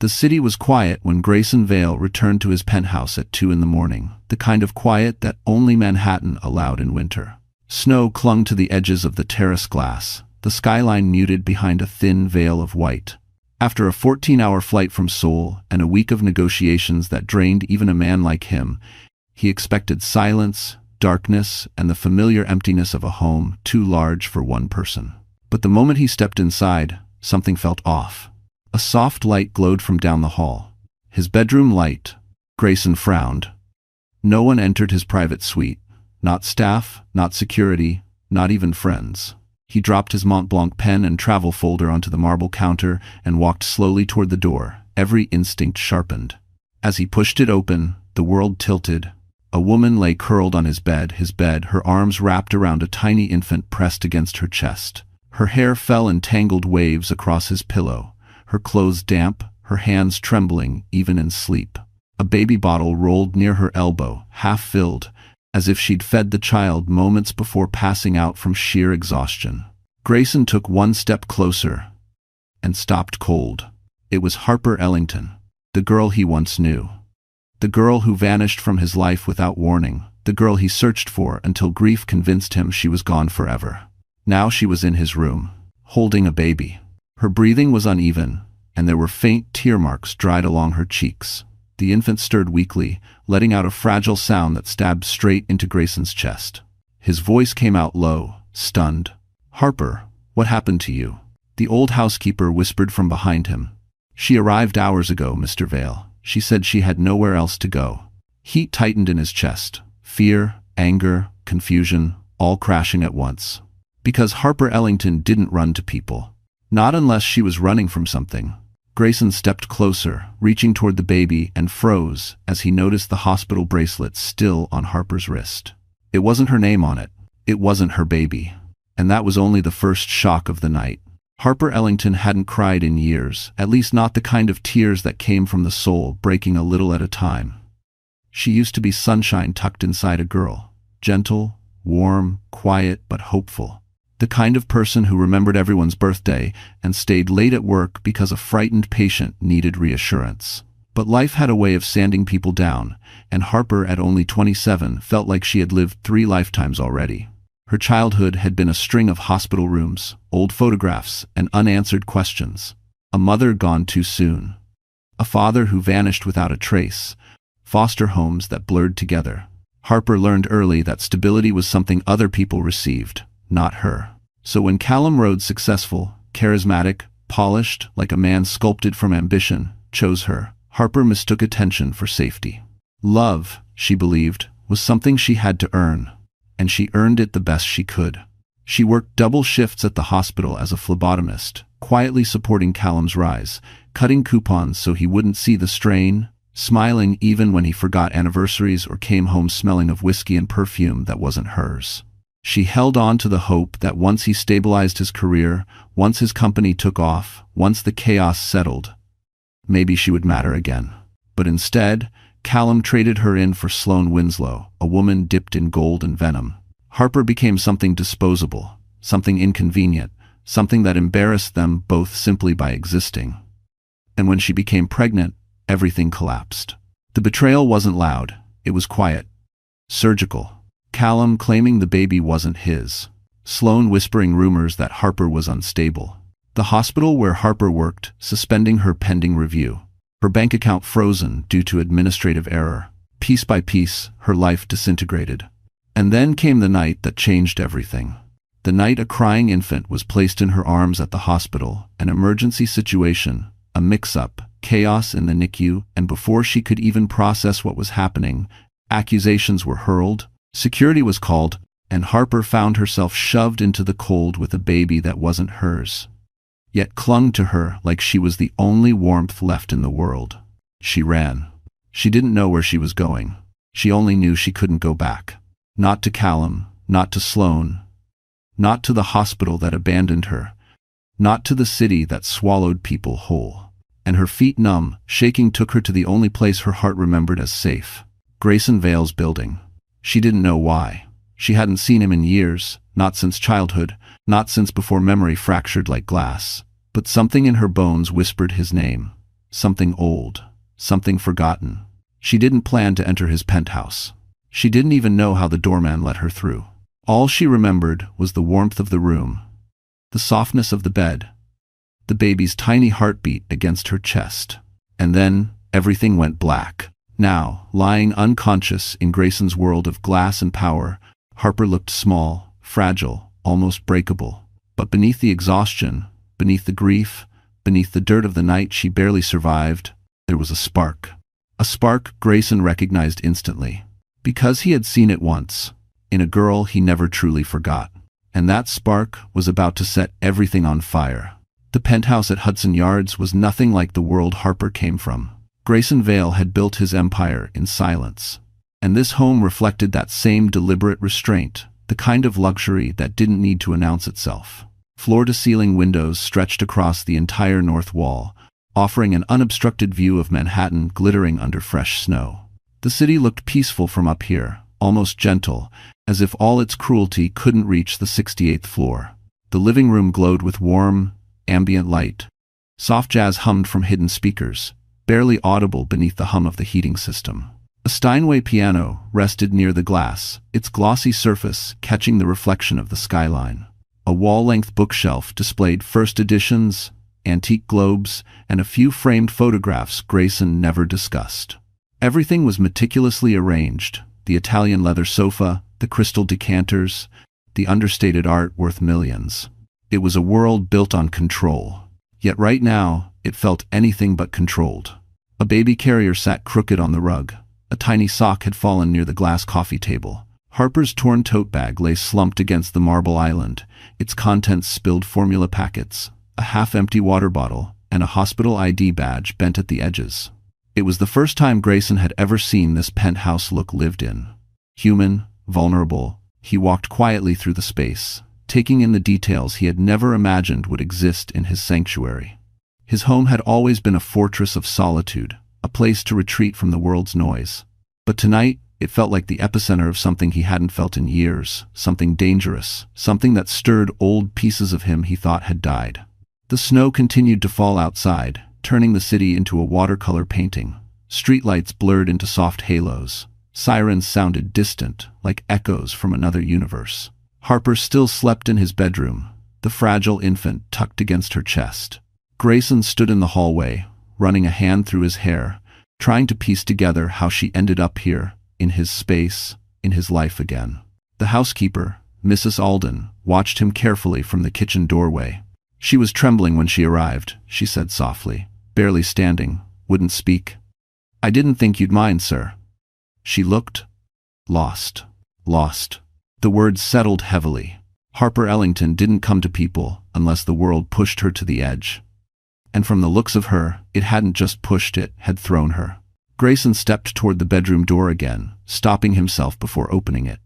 The city was quiet when Grayson Vale returned to his penthouse at 2 in the morning, the kind of quiet that only Manhattan allowed in winter. Snow clung to the edges of the terrace glass, the skyline muted behind a thin veil of white. After a 14-hour flight from Seoul and a week of negotiations that drained even a man like him, he expected silence, darkness, and the familiar emptiness of a home too large for one person. But the moment he stepped inside, something felt off. A soft light glowed from down the hall. His bedroom light. Grayson frowned. No one entered his private suite. Not staff, not security, not even friends. He dropped his Mont Blanc pen and travel folder onto the marble counter and walked slowly toward the door, every instinct sharpened. As he pushed it open, the world tilted. A woman lay curled on his bed, her arms wrapped around a tiny infant pressed against her chest. Her hair fell in tangled waves across his pillow, her clothes damp, her hands trembling even in sleep. A baby bottle rolled near her elbow, half filled, as if she'd fed the child moments before passing out from sheer exhaustion. Grayson took one step closer and stopped cold. It was Harper Ellington, the girl he once knew. The girl who vanished from his life without warning, the girl he searched for until grief convinced him she was gone forever. Now she was in his room, holding a baby. Her breathing was uneven, and there were faint tear marks dried along her cheeks. The infant stirred weakly, letting out a fragile sound that stabbed straight into Grayson's chest. His voice came out low, stunned. "Harper, what happened to you?" The old housekeeper whispered from behind him. "She arrived hours ago, Mr. Vale. She said she had nowhere else to go." Heat tightened in his chest. Fear, anger, confusion, all crashing at once. Because Harper Ellington didn't run to people. Not unless she was running from something. Grayson stepped closer, reaching toward the baby, and froze as he noticed the hospital bracelet still on Harper's wrist. It wasn't her name on it. It wasn't her baby. And that was only the first shock of the night. Harper Ellington hadn't cried in years, at least not the kind of tears that came from the soul, breaking a little at a time. She used to be sunshine tucked inside a girl. Gentle, warm, quiet, but hopeful. The kind of person who remembered everyone's birthday and stayed late at work because a frightened patient needed reassurance. But life had a way of sanding people down, and Harper, at only 27, felt like she had lived 3 lifetimes already. Her childhood had been a string of hospital rooms, old photographs, and unanswered questions. A mother gone too soon. A father who vanished without a trace. Foster homes that blurred together. Harper learned early that stability was something other people received, not her. So when Callum Rhodes, successful, charismatic, polished, like a man sculpted from ambition, chose her, Harper mistook attention for safety. Love, she believed, was something she had to earn, and she earned it the best she could. She worked double shifts at the hospital as a phlebotomist, quietly supporting Callum's rise, cutting coupons so he wouldn't see the strain, smiling even when he forgot anniversaries or came home smelling of whiskey and perfume that wasn't hers. She held on to the hope that once he stabilized his career, once his company took off, once the chaos settled, maybe she would matter again. But instead, Callum traded her in for Sloane Winslow, a woman dipped in gold and venom. Harper became something disposable, something inconvenient, something that embarrassed them both simply by existing. And when she became pregnant, everything collapsed. The betrayal wasn't loud, it was quiet, surgical. Callum claiming the baby wasn't his. Sloane whispering rumors that Harper was unstable. The hospital where Harper worked, suspending her pending review. Her bank account frozen due to administrative error. Piece by piece, her life disintegrated. And then came the night that changed everything. The night a crying infant was placed in her arms at the hospital, an emergency situation, a mix-up, chaos in the NICU, and before she could even process what was happening, accusations were hurled, security was called, and Harper found herself shoved into the cold with a baby that wasn't hers, yet clung to her like she was the only warmth left in the world. She ran. She didn't know where she was going. She only knew she couldn't go back. Not to Callum, not to Sloane, not to the hospital that abandoned her, not to the city that swallowed people whole. And her feet numb, shaking, took her to the only place her heart remembered as safe. Grayson Vale's building. She didn't know why. She hadn't seen him in years, not since childhood, not since before memory fractured like glass. But something in her bones whispered his name. something old, something forgotten. She didn't plan to enter his penthouse. She didn't even know how the doorman let her through. All she remembered was the warmth of the room, the softness of the bed, the baby's tiny heartbeat against her chest. And then, everything went black. Now, lying unconscious in Grayson's world of glass and power, Harper looked small, fragile, almost breakable. But beneath the exhaustion, beneath the grief, beneath the dirt of the night she barely survived, there was a spark. A spark Grayson recognized instantly. Because he had seen it once, in a girl he never truly forgot. And that spark was about to set everything on fire. The penthouse at Hudson Yards was nothing like the world Harper came from. Grayson Vale had built his empire in silence. And this home reflected that same deliberate restraint, the kind of luxury that didn't need to announce itself. Floor-to-ceiling windows stretched across the entire north wall, offering an unobstructed view of Manhattan glittering under fresh snow. The city looked peaceful from up here, almost gentle, as if all its cruelty couldn't reach the 68th floor. The living room glowed with warm, ambient light. Soft jazz hummed from hidden speakers, barely audible beneath the hum of the heating system. A Steinway piano rested near the glass, its glossy surface catching the reflection of the skyline. A wall-length bookshelf displayed first editions, antique globes, and a few framed photographs Grayson never discussed. Everything was meticulously arranged: the Italian leather sofa, the crystal decanters, the understated art worth millions. It was a world built on control. Yet right now, it felt anything but controlled. A baby carrier sat crooked on the rug. A tiny sock had fallen near the glass coffee table. Harper's torn tote bag lay slumped against the marble island, its contents spilled formula packets, a half-empty water bottle, and a hospital ID badge bent at the edges. It was the first time Grayson had ever seen this penthouse look lived in. Human, vulnerable, he walked quietly through the space, taking in the details he had never imagined would exist in his sanctuary. His home had always been a fortress of solitude, a place to retreat from the world's noise. But tonight, it felt like the epicenter of something he hadn't felt in years, something dangerous, something that stirred old pieces of him he thought had died. The snow continued to fall outside, turning the city into a watercolor painting. Streetlights blurred into soft halos. Sirens sounded distant, like echoes from another universe. Harper still slept in his bedroom, the fragile infant tucked against her chest. Grayson stood in the hallway, running a hand through his hair, trying to piece together how she ended up here, in his space, in his life again. The housekeeper, Mrs. Alden, watched him carefully from the kitchen doorway. She was trembling when she arrived, she said softly, barely standing, wouldn't speak. "I didn't think you'd mind, sir." She looked lost. Lost. The words settled heavily. Harper Ellington didn't come to people unless the world pushed her to the edge. And from the looks of her, it hadn't just pushed, it had thrown her. Grayson stepped toward the bedroom door again, stopping himself before opening it.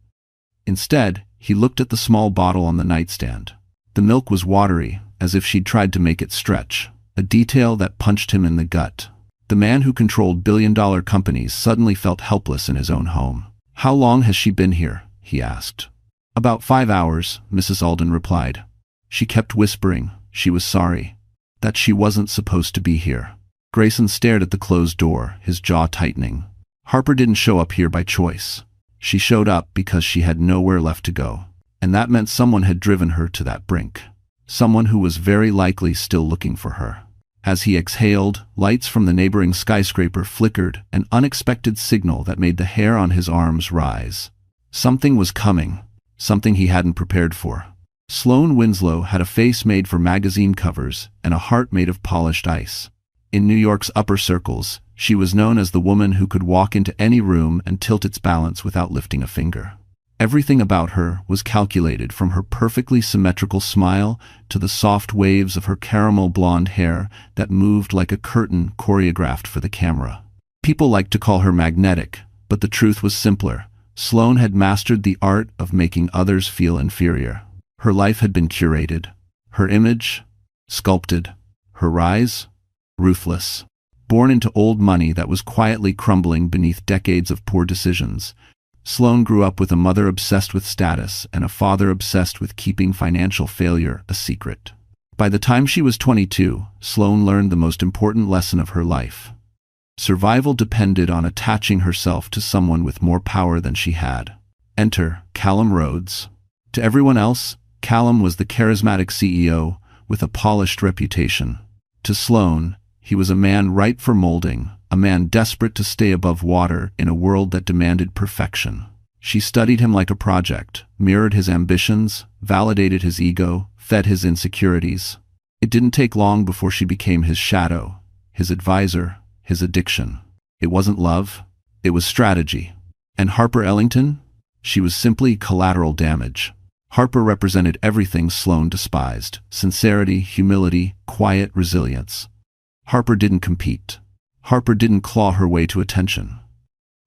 Instead, he looked at the small bottle on the nightstand. The milk was watery, as if she'd tried to make it stretch, a detail that punched him in the gut. The man who controlled billion-dollar companies suddenly felt helpless in his own home. "How long has she been here?" he asked. "About 5 hours," Mrs. Alden replied. She kept whispering she was sorry, that she wasn't supposed to be here. Grayson stared at the closed door, his jaw tightening. Harper didn't show up here by choice. She showed up because she had nowhere left to go. And that meant someone had driven her to that brink. Someone who was very likely still looking for her. As he exhaled, lights from the neighboring skyscraper flickered, an unexpected signal that made the hair on his arms rise. Something was coming, something he hadn't prepared for. Sloane Winslow had a face made for magazine covers and a heart made of polished ice. In New York's upper circles, she was known as the woman who could walk into any room and tilt its balance without lifting a finger. Everything about her was calculated, from her perfectly symmetrical smile to the soft waves of her caramel blonde hair that moved like a curtain choreographed for the camera. People liked to call her magnetic, but the truth was simpler. Sloane had mastered the art of making others feel inferior. Her life had been curated, her image sculpted, her rise ruthless. Born into old money that was quietly crumbling beneath decades of poor decisions, Sloane grew up with a mother obsessed with status and a father obsessed with keeping financial failure a secret. By the time she was 22, Sloane learned the most important lesson of her life. Survival depended on attaching herself to someone with more power than she had. Enter Callum Rhodes. To everyone else, Callum was the charismatic CEO with a polished reputation. To Sloane, he was a man ripe for molding, a man desperate to stay above water in a world that demanded perfection. She studied him like a project, mirrored his ambitions, validated his ego, fed his insecurities. It didn't take long before she became his shadow, his advisor, his addiction. It wasn't love, it was strategy. And Harper Ellington? She was simply collateral damage. Harper represented everything Sloane despised: sincerity, humility, quiet resilience. Harper didn't compete. Harper didn't claw her way to attention.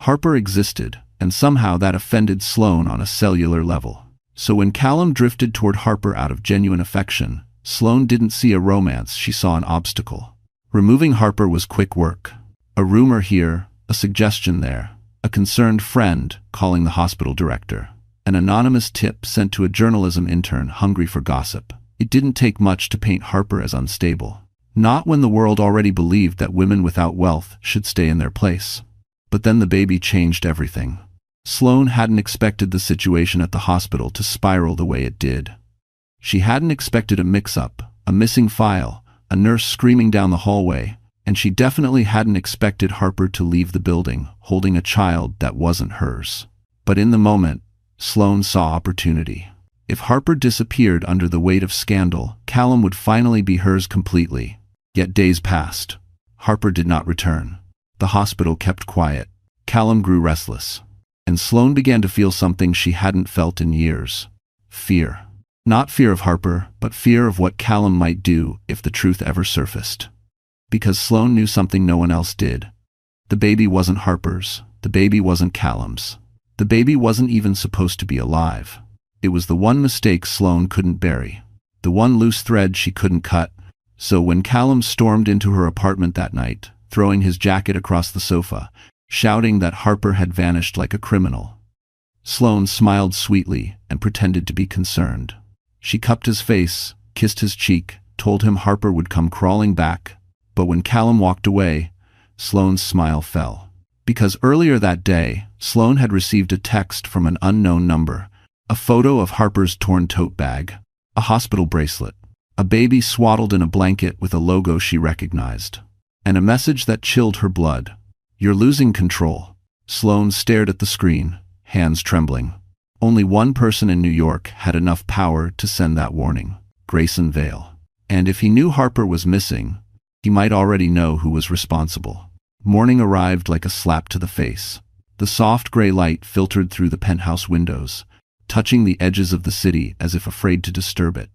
Harper existed, and somehow that offended Sloane on a cellular level. So when Callum drifted toward Harper out of genuine affection, Sloane didn't see a romance, she saw an obstacle. Removing Harper was quick work. A rumor here, a suggestion there, a concerned friend calling the hospital director, an anonymous tip sent to a journalism intern hungry for gossip. It didn't take much to paint Harper as unstable. Not when the world already believed that women without wealth should stay in their place. But then the baby changed everything. Sloane hadn't expected the situation at the hospital to spiral the way it did. She hadn't expected a mix-up, a missing file, a nurse screaming down the hallway, and she definitely hadn't expected Harper to leave the building, holding a child that wasn't hers. But in the moment, Sloane saw opportunity. If Harper disappeared under the weight of scandal, Callum would finally be hers completely. Yet days passed. Harper did not return. The hospital kept quiet. Callum grew restless. And Sloane began to feel something she hadn't felt in years. Fear. Not fear of Harper, but fear of what Callum might do if the truth ever surfaced. Because Sloane knew something no one else did. The baby wasn't Harper's. The baby wasn't Callum's. The baby wasn't even supposed to be alive. It was the one mistake Sloane couldn't bury. The one loose thread she couldn't cut. So when Callum stormed into her apartment that night, throwing his jacket across the sofa, shouting that Harper had vanished like a criminal, Sloane smiled sweetly and pretended to be concerned. She cupped his face, kissed his cheek, told him Harper would come crawling back. But when Callum walked away, Sloane's smile fell. Because earlier that day, Sloane had received a text from an unknown number, a photo of Harper's torn tote bag, a hospital bracelet, a baby swaddled in a blanket with a logo she recognized, and a message that chilled her blood. "You're losing control." Sloane stared at the screen, hands trembling. Only one person in New York had enough power to send that warning: Grayson Vale. And if he knew Harper was missing, he might already know who was responsible. Morning arrived like a slap to the face. The soft gray light filtered through the penthouse windows, touching the edges of the city as if afraid to disturb it.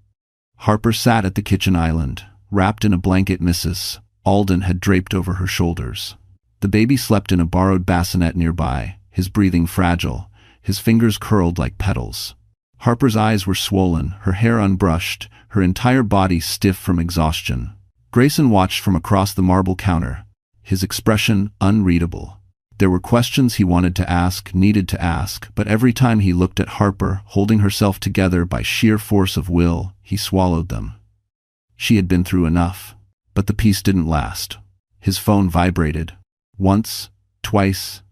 Harper sat at the kitchen island, wrapped in a blanket Mrs. Alden had draped over her shoulders. The baby slept in a borrowed bassinet nearby, his breathing fragile, his fingers curled like petals. Harper's eyes were swollen, her hair unbrushed, her entire body stiff from exhaustion. Grayson watched from across the marble counter, his expression unreadable. There were questions he wanted to ask, needed to ask, but every time he looked at Harper, holding herself together by sheer force of will, he swallowed them. She had been through enough. But the peace didn't last. His phone vibrated. Once, twice,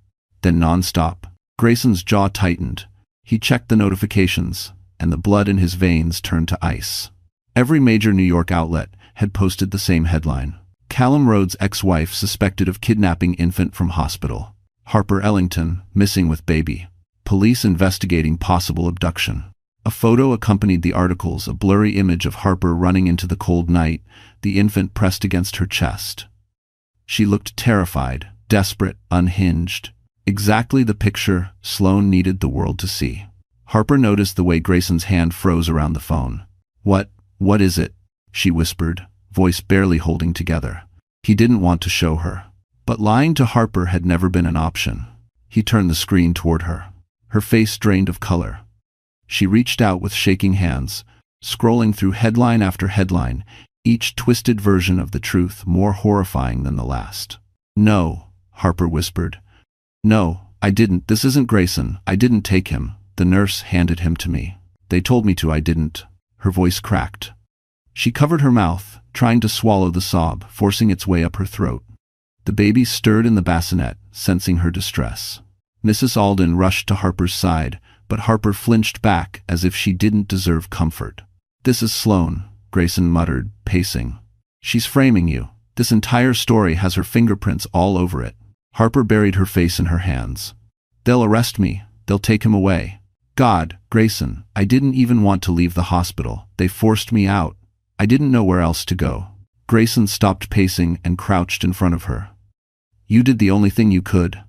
then nonstop. Grayson's jaw tightened. He checked the notifications, and the blood in his veins turned to ice. Every major New York outlet had posted the same headline: Callum Rhodes' ex-wife suspected of kidnapping infant from hospital. Harper Ellington, missing with baby. Police investigating possible abduction. A photo accompanied the articles, a blurry image of Harper running into the cold night, the infant pressed against her chest. She looked terrified, desperate, unhinged. Exactly the picture Sloane needed the world to see. Harper noticed the way Grayson's hand froze around the phone. What is it?" she whispered, voice barely holding together. He didn't want to show her. But lying to Harper had never been an option. He turned the screen toward her. Her face drained of color. She reached out with shaking hands, scrolling through headline after headline, each twisted version of the truth more horrifying than the last. "No," Harper whispered. "No, I didn't. This isn't Grayson. I didn't take him. The nurse handed him to me. They told me to. I didn't." Her voice cracked. She covered her mouth, trying to swallow the sob, forcing its way up her throat. The baby stirred in the bassinet, sensing her distress. Mrs. Alden rushed to Harper's side, but Harper flinched back as if she didn't deserve comfort. "This is Sloane," Grayson muttered, pacing. "She's framing you. This entire story has her fingerprints all over it." Harper buried her face in her hands. "They'll arrest me. They'll take him away." "God, Grayson, I didn't even want to leave the hospital. They forced me out. I didn't know where else to go." Grayson stopped pacing and crouched in front of her. "You did the only thing you could.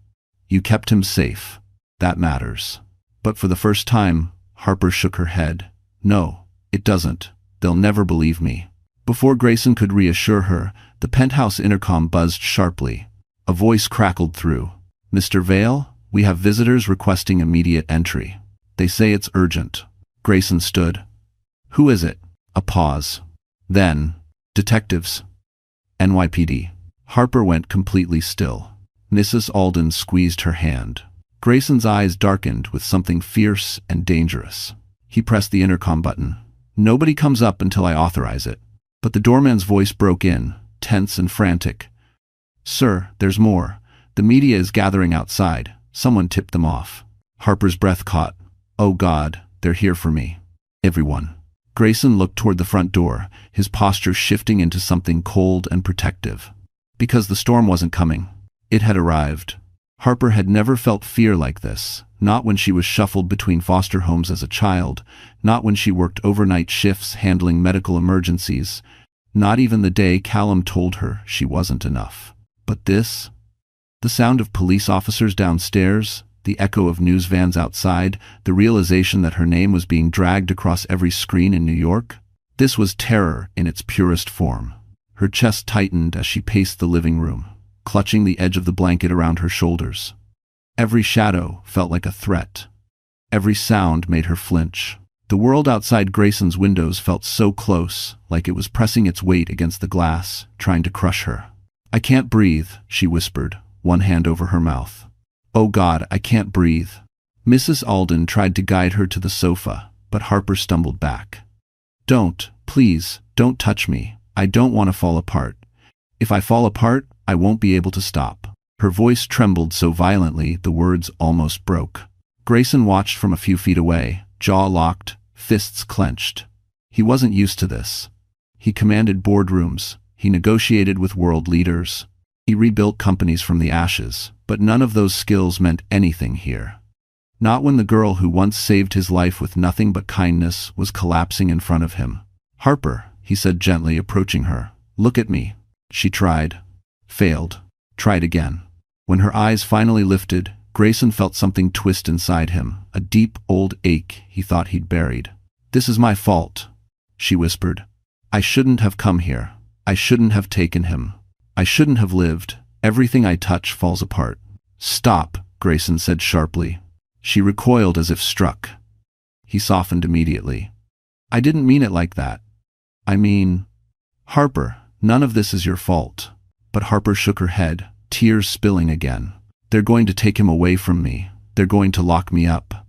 You kept him safe. That matters." But for the first time, Harper shook her head. "No, it doesn't. They'll never believe me." Before Grayson could reassure her, the penthouse intercom buzzed sharply. A voice crackled through. "Mr. Vale, we have visitors requesting immediate entry. They say it's urgent." Grayson stood. "Who is it?" A pause. Then, "Detectives. NYPD." Harper went completely still. Mrs. Alden squeezed her hand. Grayson's eyes darkened with something fierce and dangerous. He pressed the intercom button. "Nobody comes up until I authorize it." But the doorman's voice broke in, tense and frantic. "Sir, there's more. The media is gathering outside. Someone tipped them off." Harper's breath caught. "Oh God, they're here for me." "Everyone." Grayson looked toward the front door, his posture shifting into something cold and protective. Because the storm wasn't coming. It had arrived. Harper had never felt fear like this, not when she was shuffled between foster homes as a child, not when she worked overnight shifts handling medical emergencies, not even the day Callum told her she wasn't enough. But this? The sound of police officers downstairs, the echo of news vans outside, the realization that her name was being dragged across every screen in New York? This was terror in its purest form. Her chest tightened as she paced the living room, clutching the edge of the blanket around her shoulders. Every shadow felt like a threat. Every sound made her flinch. The world outside Grayson's windows felt so close, like it was pressing its weight against the glass, trying to crush her. "I can't breathe," she whispered, one hand over her mouth. "Oh God, I can't breathe." Mrs. Alden tried to guide her to the sofa, but Harper stumbled back. "Don't, please, don't touch me. I don't want to fall apart. If I fall apart, I won't be able to stop." Her voice trembled so violently the words almost broke. Grayson watched from a few feet away, jaw locked, fists clenched. He wasn't used to this. He commanded boardrooms. He negotiated with world leaders. He rebuilt companies from the ashes, but none of those skills meant anything here. Not when the girl who once saved his life with nothing but kindness was collapsing in front of him. "Harper," he said gently, approaching her. "Look at me." She tried. Failed. Tried again. When her eyes finally lifted, Grayson felt something twist inside him, a deep old ache he thought he'd buried. "This is my fault," she whispered. "I shouldn't have come here. I shouldn't have taken him. I shouldn't have lived. Everything I touch falls apart." "Stop," Grayson said sharply. She recoiled as if struck. He softened immediately. "I didn't mean it like that. I mean, Harper, none of this is your fault." But Harper shook her head, tears spilling again. "They're going to take him away from me. They're going to lock me up.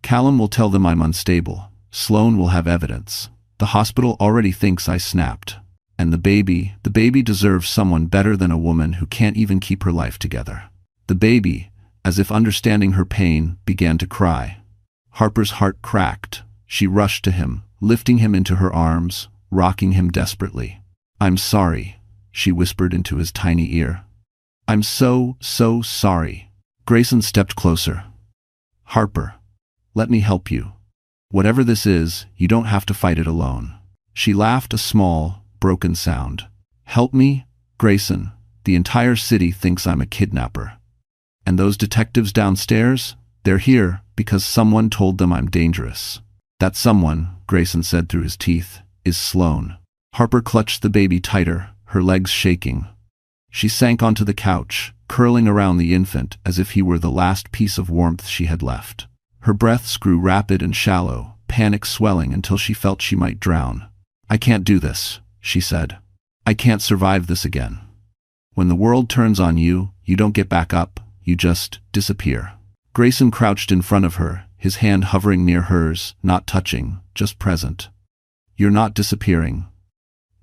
Callum will tell them I'm unstable. Sloane will have evidence. The hospital already thinks I snapped. And the baby deserves someone better than a woman who can't even keep her life together." The baby, as if understanding her pain, began to cry. Harper's heart cracked. She rushed to him, lifting him into her arms, rocking him desperately. "I'm sorry," she whispered into his tiny ear. "I'm so sorry." Grayson stepped closer. "Harper, let me help you. Whatever this is, you don't have to fight it alone." She laughed a small, broken sound. "Help me? Grayson, the entire city thinks I'm a kidnapper. And those detectives downstairs, they're here because someone told them I'm dangerous. That someone," Grayson said through his teeth, "is Sloane." Harper clutched the baby tighter, her legs shaking. She sank onto the couch, curling around the infant as if he were the last piece of warmth she had left. Her breaths grew rapid and shallow, panic swelling until she felt she might drown. "I can't do this," she said. "I can't survive this again." When the world turns on you, you don't get back up, you just disappear. Grayson crouched in front of her, his hand hovering near hers, not touching, just present. "You're not disappearing.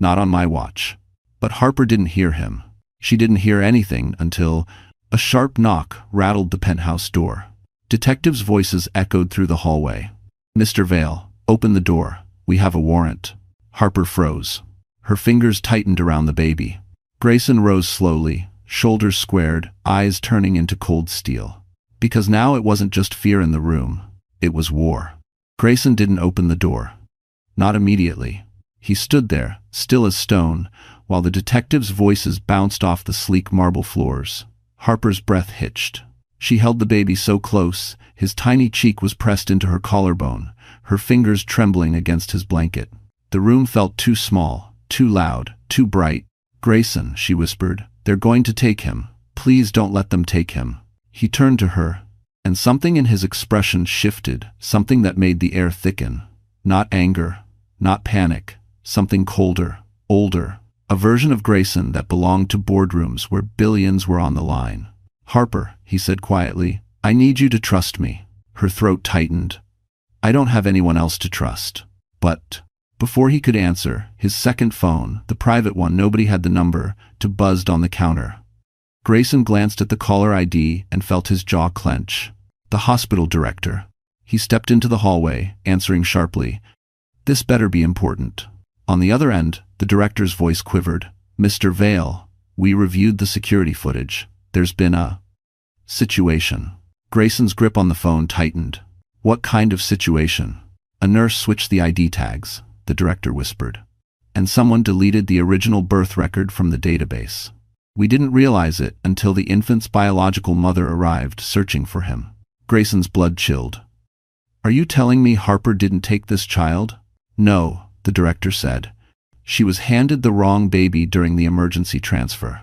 Not on my watch. But Harper didn't hear him. She didn't hear anything until a sharp knock rattled the penthouse door. Detectives' voices echoed through the hallway. "Mr. Vale, open the door. We have a warrant." Harper froze. Her fingers tightened around the baby. Grayson rose slowly, shoulders squared, eyes turning into cold steel. Because now it wasn't just fear in the room. It was war. Grayson didn't open the door. Not immediately. He stood there, still as stone, while the detectives' voices bounced off the sleek marble floors. Harper's breath hitched. She held the baby so close, his tiny cheek was pressed into her collarbone, her fingers trembling against his blanket. The room felt too small, too loud, too bright. "Grayson," she whispered, "they're going to take him. Please don't let them take him." He turned to her, and something in his expression shifted, something that made the air thicken. Not anger, not panic, something colder, older. A version of Grayson that belonged to boardrooms where billions were on the line. "Harper," he said quietly, "I need you to trust me." Her throat tightened. "I don't have anyone else to trust." But before he could answer, his second phone, the private one nobody had the number to, buzzed on the counter. Grayson glanced at the caller ID and felt his jaw clench. The hospital director. He stepped into the hallway, answering sharply. "This better be important." On the other end, the director's voice quivered. "Mr. Vale, we reviewed the security footage. There's been a situation." Grayson's grip on the phone tightened. "What kind of situation?" "A nurse switched the ID tags," the director whispered. "And someone deleted the original birth record from the database. We didn't realize it until the infant's biological mother arrived searching for him." Grayson's blood chilled. "Are you telling me Harper didn't take this child?" "No," the director said. "She was handed the wrong baby during the emergency transfer.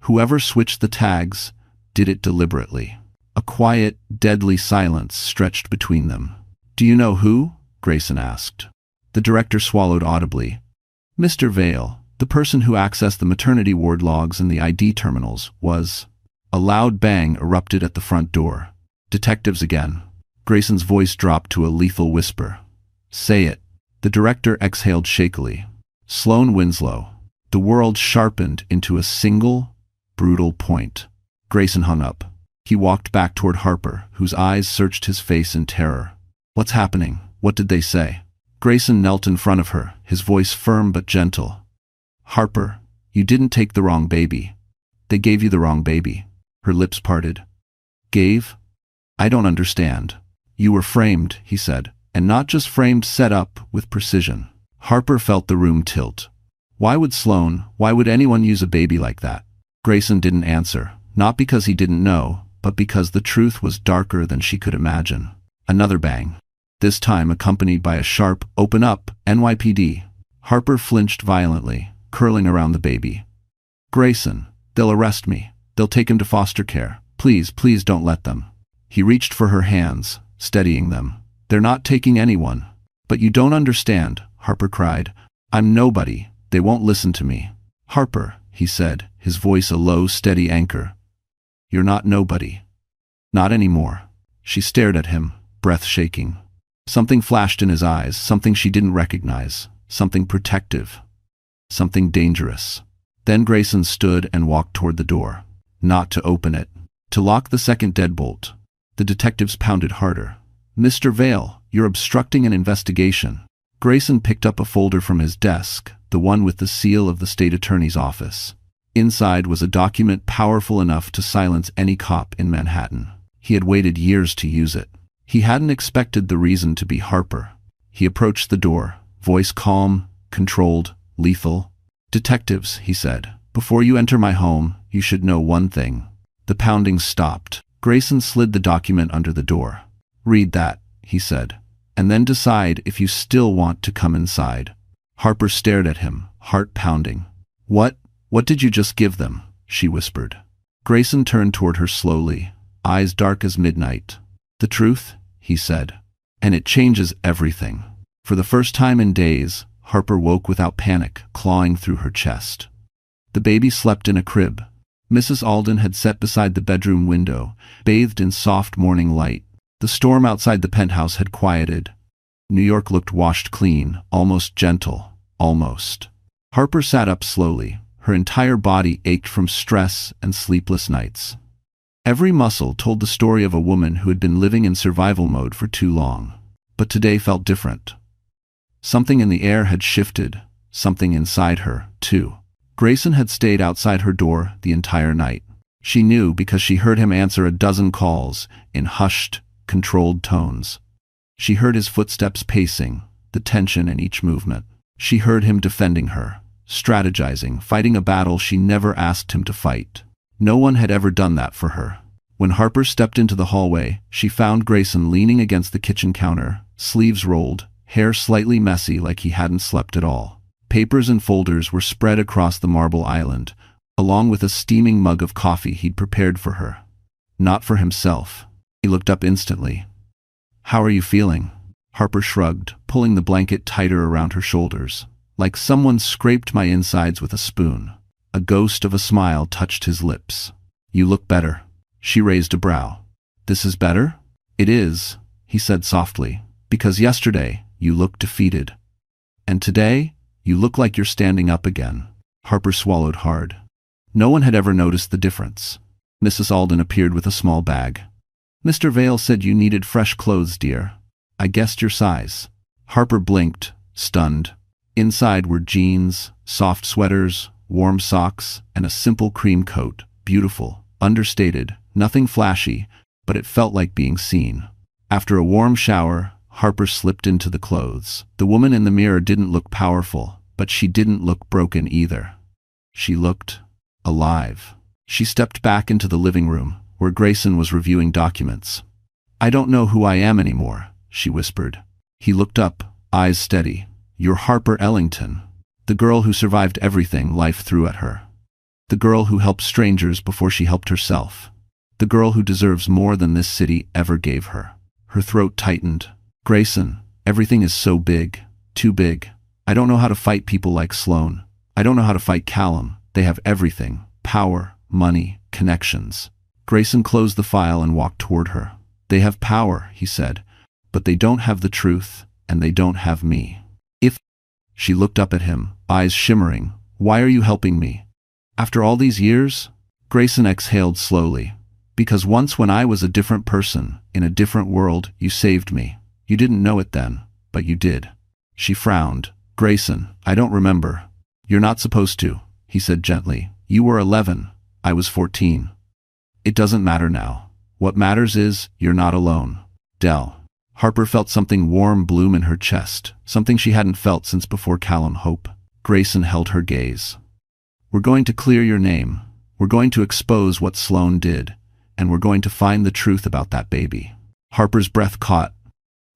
Whoever switched the tags did it deliberately." A quiet, deadly silence stretched between them. "Do you know who?" Grayson asked. The director swallowed audibly. "Mr. Vale, the person who accessed the maternity ward logs and the ID terminals was..." A loud bang erupted at the front door. "Detectives again." Grayson's voice dropped to a lethal whisper. "Say it." The director exhaled shakily. "Sloane Winslow." The world sharpened into a single, brutal point. Grayson hung up. He walked back toward Harper, whose eyes searched his face in terror. "What's happening? What did they say?" Grayson knelt in front of her, his voice firm but gentle. "Harper, you didn't take the wrong baby. They gave you the wrong baby." Her lips parted. "Gave? I don't understand." "You were framed," he said, "and not just framed, set up with precision." Harper felt the room tilt. Why would anyone use a baby like that? Grayson didn't answer, not because he didn't know, but because the truth was darker than she could imagine. Another bang. This time accompanied by a sharp, "Open up, NYPD." Harper flinched violently, curling around the baby. "Grayson, they'll arrest me. They'll take him to foster care. Please, please don't let them." He reached for her hands, steadying them. "They're not taking anyone." "But you don't understand," Harper cried. "I'm nobody. They won't listen to me." "Harper," he said, his voice a low, steady anchor. "You're not nobody. Not anymore." She stared at him, breath shaking. Something flashed in his eyes, something she didn't recognize, something protective, something dangerous. Then Grayson stood and walked toward the door. Not to open it, to lock the second deadbolt. The detectives pounded harder. "Mr. Vale, you're obstructing an investigation." Grayson picked up a folder from his desk, the one with the seal of the state attorney's office. Inside was a document powerful enough to silence any cop in Manhattan. He had waited years to use it. He hadn't expected the reason to be Harper. He approached the door, voice calm, controlled, lethal. "Detectives," he said, "before you enter my home, you should know one thing." The pounding stopped. Grayson slid the document under the door. "Read that," he said, "and then decide if you still want to come inside." Harper stared at him, heart pounding. What did you just give them?" she whispered. Grayson turned toward her slowly, eyes dark as midnight. "The truth," he said, "and it changes everything." For the first time in days, Harper woke without panic, clawing through her chest. The baby slept in a crib. Mrs. Alden had sat beside the bedroom window, bathed in soft morning light. The storm outside the penthouse had quieted. New York looked washed clean, almost gentle, almost. Harper sat up slowly. Her entire body ached from stress and sleepless nights. Every muscle told the story of a woman who had been living in survival mode for too long. But today felt different. Something in the air had shifted, something inside her, too. Grayson had stayed outside her door the entire night. She knew because she heard him answer a dozen calls in hushed, controlled tones. She heard his footsteps pacing, the tension in each movement. She heard him defending her, strategizing, fighting a battle she never asked him to fight. No one had ever done that for her. When Harper stepped into the hallway, she found Grayson leaning against the kitchen counter, sleeves rolled, hair slightly messy like he hadn't slept at all. Papers and folders were spread across the marble island, along with a steaming mug of coffee he'd prepared for her. Not for himself. He looked up instantly. "How are you feeling?" Harper shrugged, pulling the blanket tighter around her shoulders. "Like someone scraped my insides with a spoon." A ghost of a smile touched his lips. "You look better." She raised a brow. "This is better?" "It is," he said softly, "because yesterday you looked defeated. And today you look like you're standing up again." Harper swallowed hard. No one had ever noticed the difference. Mrs. Alden appeared with a small bag. "Mr. Vale said you needed fresh clothes, dear. I guessed your size." Harper blinked, stunned. Inside were jeans, soft sweaters, warm socks, and a simple cream coat. Beautiful, understated, nothing flashy, but it felt like being seen. After a warm shower, Harper slipped into the clothes. The woman in the mirror didn't look powerful, but she didn't look broken either. She looked alive. She stepped back into the living room, where Grayson was reviewing documents. "I don't know who I am anymore," she whispered. He looked up, eyes steady. "You're Harper Ellington, the girl who survived everything life threw at her. The girl who helped strangers before she helped herself. The girl who deserves more than this city ever gave her." Her throat tightened. "Grayson, everything is so big, too big. I don't know how to fight people like Sloan. I don't know how to fight Callum. They have everything. Power, money, connections." Grayson closed the file and walked toward her. "They have power," he said, "but they don't have the truth, and they don't have me." She looked up at him, eyes shimmering. "Why are you helping me? After all these years?" Grayson exhaled slowly. "Because once when I was a different person, in a different world, you saved me. You didn't know it then, but you did." She frowned. "Grayson, I don't remember." "You're not supposed to," he said gently. "You were 11. I was 14. It doesn't matter now. What matters is, you're not alone. Dell." Harper felt something warm bloom in her chest, something she hadn't felt since before Callum Hope. Grayson held her gaze. "We're going to clear your name. We're going to expose what Sloan did, and we're going to find the truth about that baby." Harper's breath caught.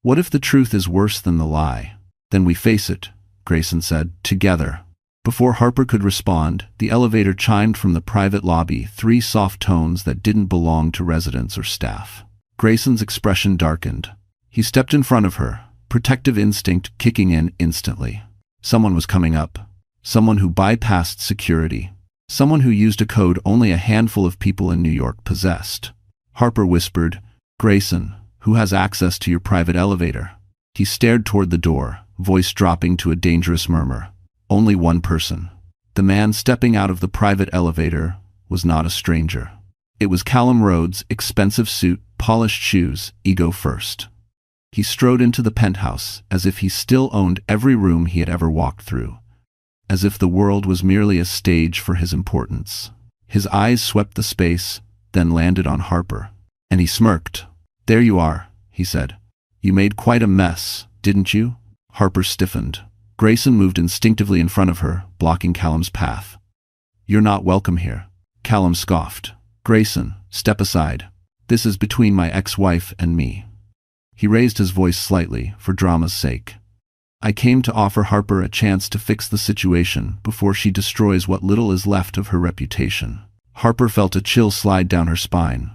"What if the truth is worse than the lie?" "Then we face it," Grayson said, "together." Before Harper could respond, the elevator chimed from the private lobby, 3 soft tones that didn't belong to residents or staff. Grayson's expression darkened. He stepped in front of her, protective instinct kicking in instantly. Someone was coming up. Someone who bypassed security. Someone who used a code only a handful of people in New York possessed. Harper whispered, "Grayson, who has access to your private elevator?" He stared toward the door, voice dropping to a dangerous murmur. "Only one person." The man stepping out of the private elevator was not a stranger. It was Callum Rhodes' expensive suit, polished shoes, ego first. He strode into the penthouse as if he still owned every room he had ever walked through, as if the world was merely a stage for his importance. His eyes swept the space, then landed on Harper, and he smirked. "There you are," he said. "You made quite a mess, didn't you?" Harper stiffened. Grayson moved instinctively in front of her, blocking Callum's path. "You're not welcome here." Callum scoffed. "Grayson, step aside. This is between my ex-wife and me." He raised his voice slightly, for drama's sake. "I came to offer Harper a chance to fix the situation before she destroys what little is left of her reputation." Harper felt a chill slide down her spine.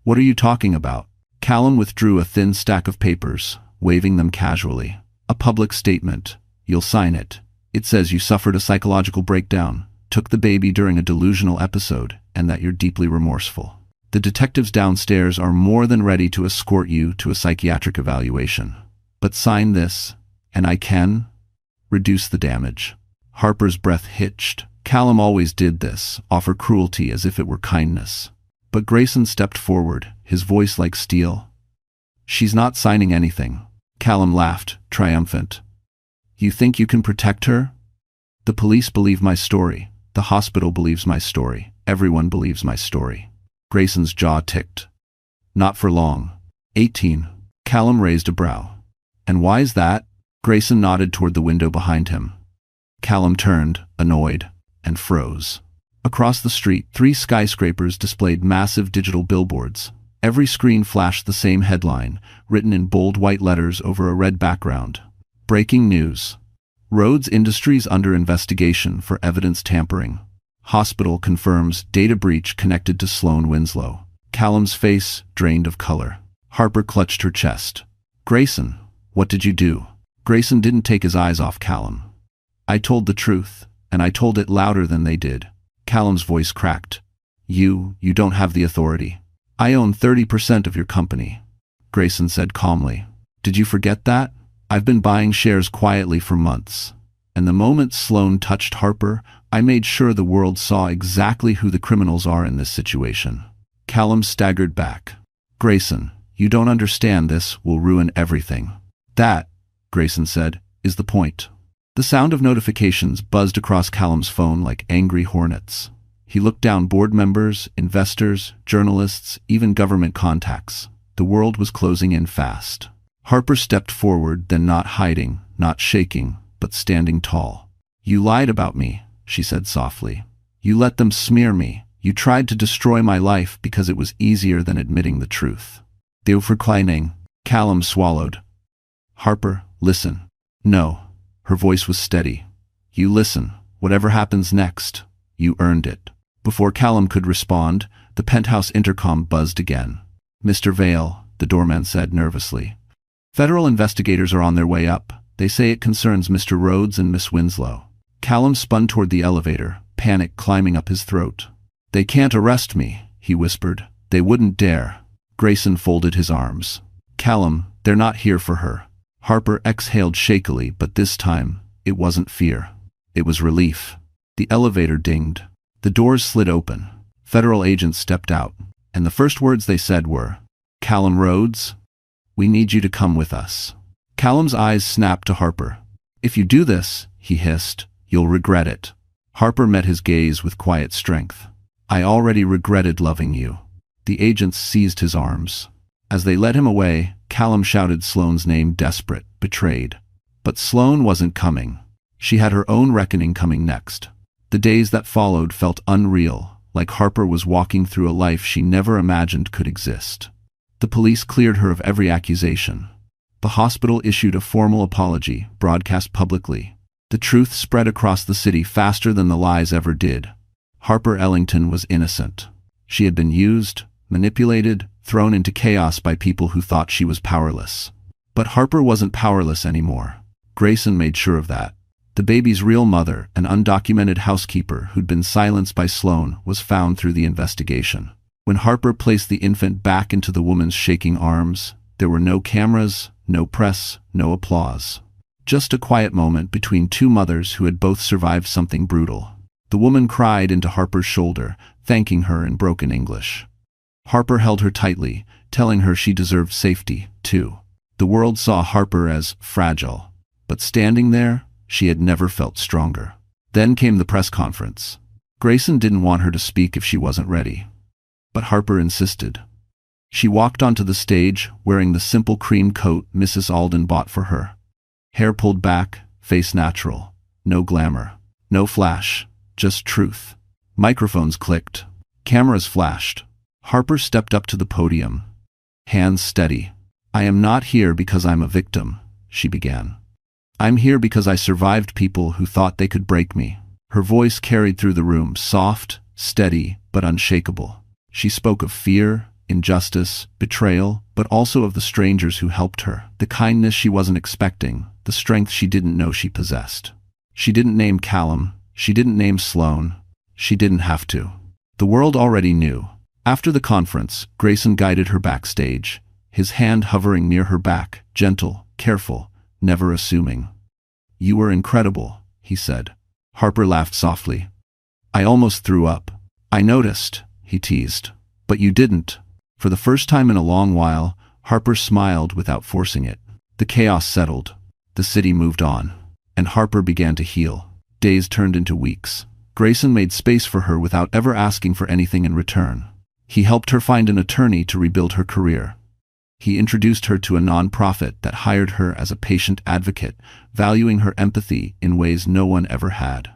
"What are you talking about?" Callum withdrew a thin stack of papers, waving them casually. "A public statement. You'll sign it. It says you suffered a psychological breakdown, took the baby during a delusional episode, and that you're deeply remorseful. The detectives downstairs are more than ready to escort you to a psychiatric evaluation. But sign this, and I can reduce the damage." Harper's breath hitched. Callum always did this, offer cruelty as if it were kindness. But Grayson stepped forward, his voice like steel. "She's not signing anything." Callum laughed, triumphant. "You think you can protect her?" "The police believe my story. The hospital believes my story. Everyone believes my story." Grayson's jaw ticked. "Not for long." 18. Callum raised a brow. "And why's that?" Grayson nodded toward the window behind him. Callum turned, annoyed, and froze. Across the street, 3 skyscrapers displayed massive digital billboards. Every screen flashed the same headline, written in bold white letters over a red background. Breaking news. Rhodes Industries under investigation for evidence tampering. Hospital confirms data breach connected to Sloane Winslow. Callum's face drained of color. Harper clutched her chest. "Grayson, what did you do?" Grayson didn't take his eyes off Callum. "I told the truth, and I told it louder than they did." Callum's voice cracked. You don't have the authority. I own 30% of your company," Grayson said calmly. "Did you forget that? I've been buying shares quietly for months. And the moment Sloane touched Harper, I made sure the world saw exactly who the criminals are in this situation." Callum staggered back. "Grayson, you don't understand. This will ruin everything." "That," Grayson said, "is the point." The sound of notifications buzzed across Callum's phone like angry hornets. He looked down: board members, investors, journalists, even government contacts. The world was closing in fast. Harper stepped forward, then not hiding, not shaking, but standing tall. "You lied about me," she said softly. "You let them smear me. You tried to destroy my life because it was easier than admitting the truth." They were reclining. Callum swallowed. "Harper, listen." "No." Her voice was steady. "You listen. Whatever happens next, you earned it." Before Callum could respond, the penthouse intercom buzzed again. "Mr. Vale," the doorman said nervously. "Federal investigators are on their way up. They say it concerns Mr. Rhodes and Miss Winslow." Callum spun toward the elevator, panic climbing up his throat. "They can't arrest me," he whispered. "They wouldn't dare." Grayson folded his arms. "Callum, they're not here for her." Harper exhaled shakily, but this time, it wasn't fear. It was relief. The elevator dinged. The doors slid open. Federal agents stepped out, and the first words they said were, "Callum Rhodes, we need you to come with us." Callum's eyes snapped to Harper. "If you do this," he hissed, "you'll regret it." Harper met his gaze with quiet strength. "I already regretted loving you." The agents seized his arms. As they led him away, Callum shouted Sloane's name, desperate, betrayed. But Sloane wasn't coming. She had her own reckoning coming next. The days that followed felt unreal, like Harper was walking through a life she never imagined could exist. The police cleared her of every accusation. The hospital issued a formal apology, broadcast publicly. The truth spread across the city faster than the lies ever did. Harper Ellington was innocent. She had been used, manipulated, thrown into chaos by people who thought she was powerless. But Harper wasn't powerless anymore. Grayson made sure of that. The baby's real mother, an undocumented housekeeper who'd been silenced by Sloane, was found through the investigation. When Harper placed the infant back into the woman's shaking arms, there were no cameras, no press, no applause. Just a quiet moment between 2 mothers who had both survived something brutal. The woman cried into Harper's shoulder, thanking her in broken English. Harper held her tightly, telling her she deserved safety, too. The world saw Harper as fragile, but standing there, she had never felt stronger. Then came the press conference. Grayson didn't want her to speak if she wasn't ready. But Harper insisted. She walked onto the stage, wearing the simple cream coat Mrs. Alden bought for her. Hair pulled back, face natural. No glamour. No flash. Just truth. Microphones clicked. Cameras flashed. Harper stepped up to the podium. Hands steady. "I am not here because I'm a victim," she began. "I'm here because I survived people who thought they could break me." Her voice carried through the room, soft, steady, but unshakable. She spoke of fear, injustice, betrayal, but also of the strangers who helped her, the kindness she wasn't expecting, the strength she didn't know she possessed. She didn't name Callum. She didn't name Sloane. She didn't have to. The world already knew. After the conference, Grayson guided her backstage, his hand hovering near her back, gentle, careful, never assuming. "You were incredible," he said. Harper laughed softly. I almost threw up. I noticed, he teased. But you didn't. For the first time in a long while, Harper smiled without forcing it. The chaos settled. The city moved on. And Harper began to heal. Days turned into weeks. Grayson made space for her without ever asking for anything in return. He helped her find an attorney to rebuild her career. He introduced her to a nonprofit that hired her as a patient advocate, valuing her empathy in ways no one ever had.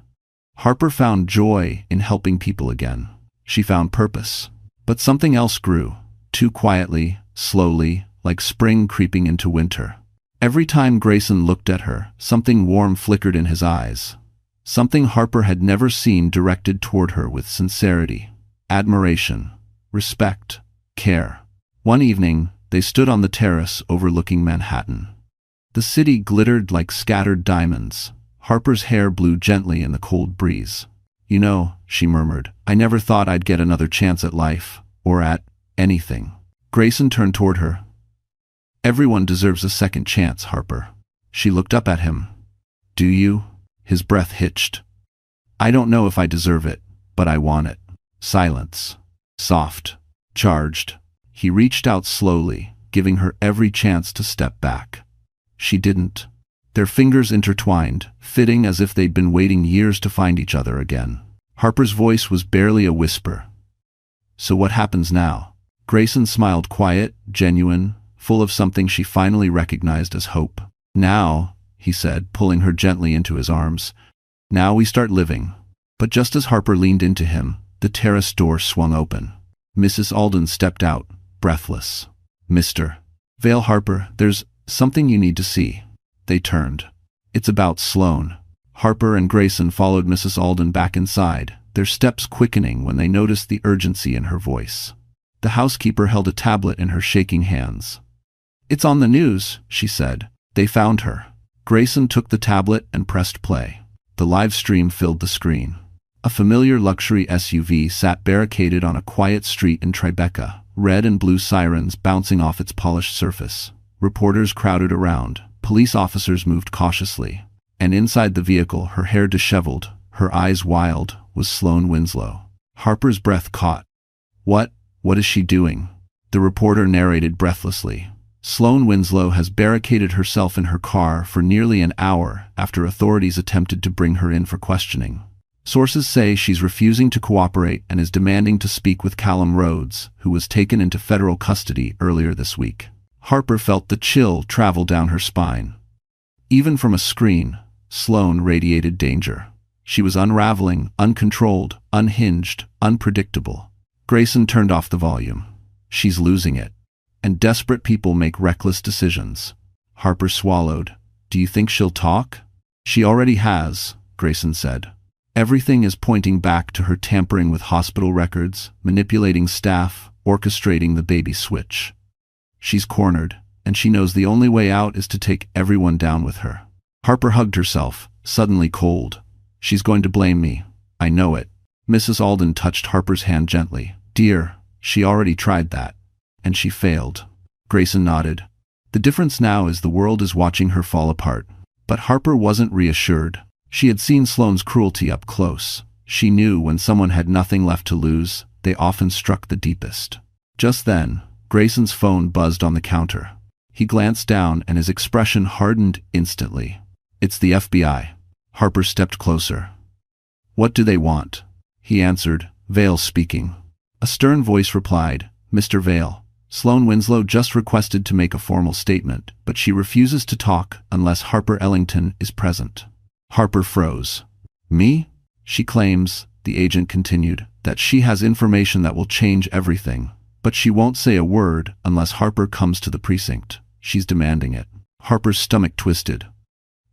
Harper found joy in helping people again. She found purpose. But something else grew, too quietly, slowly, like spring creeping into winter. Every time Grayson looked at her, something warm flickered in his eyes. Something Harper had never seen directed toward her with sincerity, admiration, respect, care. One evening, they stood on the terrace overlooking Manhattan. The city glittered like scattered diamonds. Harper's hair blew gently in the cold breeze. You know, she murmured, I never thought I'd get another chance at life, or at anything. Grayson turned toward her. Everyone deserves a second chance, Harper. She looked up at him. Do you? His breath hitched. I don't know if I deserve it, but I want it. Silence. Soft. Charged. He reached out slowly, giving her every chance to step back. She didn't. Their fingers intertwined, fitting as if they'd been waiting years to find each other again. Harper's voice was barely a whisper. So what happens now? Grayson smiled, quiet, genuine, full of something she finally recognized as hope. Now, he said, pulling her gently into his arms, now we start living. But just as Harper leaned into him, the terrace door swung open. Mrs. Alden stepped out, breathless. Mr. Vale Harper, there's something you need to see. They turned. It's about Sloane. Harper and Grayson followed Mrs. Alden back inside, their steps quickening when they noticed the urgency in her voice. The housekeeper held a tablet in her shaking hands. It's on the news, she said. They found her. Grayson took the tablet and pressed play. The live stream filled the screen. A familiar luxury SUV sat barricaded on a quiet street in Tribeca, red and blue sirens bouncing off its polished surface. Reporters crowded around. Police officers moved cautiously. And inside the vehicle, her hair disheveled, her eyes wild, was Sloane Winslow. Harper's breath caught. What is she doing? The reporter narrated breathlessly. Sloane Winslow has barricaded herself in her car for nearly an hour after authorities attempted to bring her in for questioning. Sources say she's refusing to cooperate and is demanding to speak with Callum Rhodes, who was taken into federal custody earlier this week. Harper felt the chill travel down her spine. Even from a screen, Sloane radiated danger. She was unraveling, uncontrolled, unhinged, unpredictable. Grayson turned off the volume. She's losing it. And desperate people make reckless decisions. Harper swallowed. Do you think she'll talk? She already has, Grayson said. Everything is pointing back to her tampering with hospital records, manipulating staff, orchestrating the baby switch. She's cornered, and she knows the only way out is to take everyone down with her. Harper hugged herself, suddenly cold. She's going to blame me. I know it. Mrs. Alden touched Harper's hand gently. Dear, she already tried that. And she failed. Grayson nodded. The difference now is the world is watching her fall apart. But Harper wasn't reassured. She had seen Sloane's cruelty up close. She knew when someone had nothing left to lose, they often struck the deepest. Just then, Grayson's phone buzzed on the counter. He glanced down and his expression hardened instantly. It's the FBI. Harper stepped closer. What do they want? He answered, Vale speaking. A stern voice replied, Mr. Vale, Sloane Winslow just requested to make a formal statement, but she refuses to talk unless Harper Ellington is present. Harper froze. Me? She claims, the agent continued, that she has information that will change everything. But she won't say a word unless Harper comes to the precinct. She's demanding it. Harper's stomach twisted.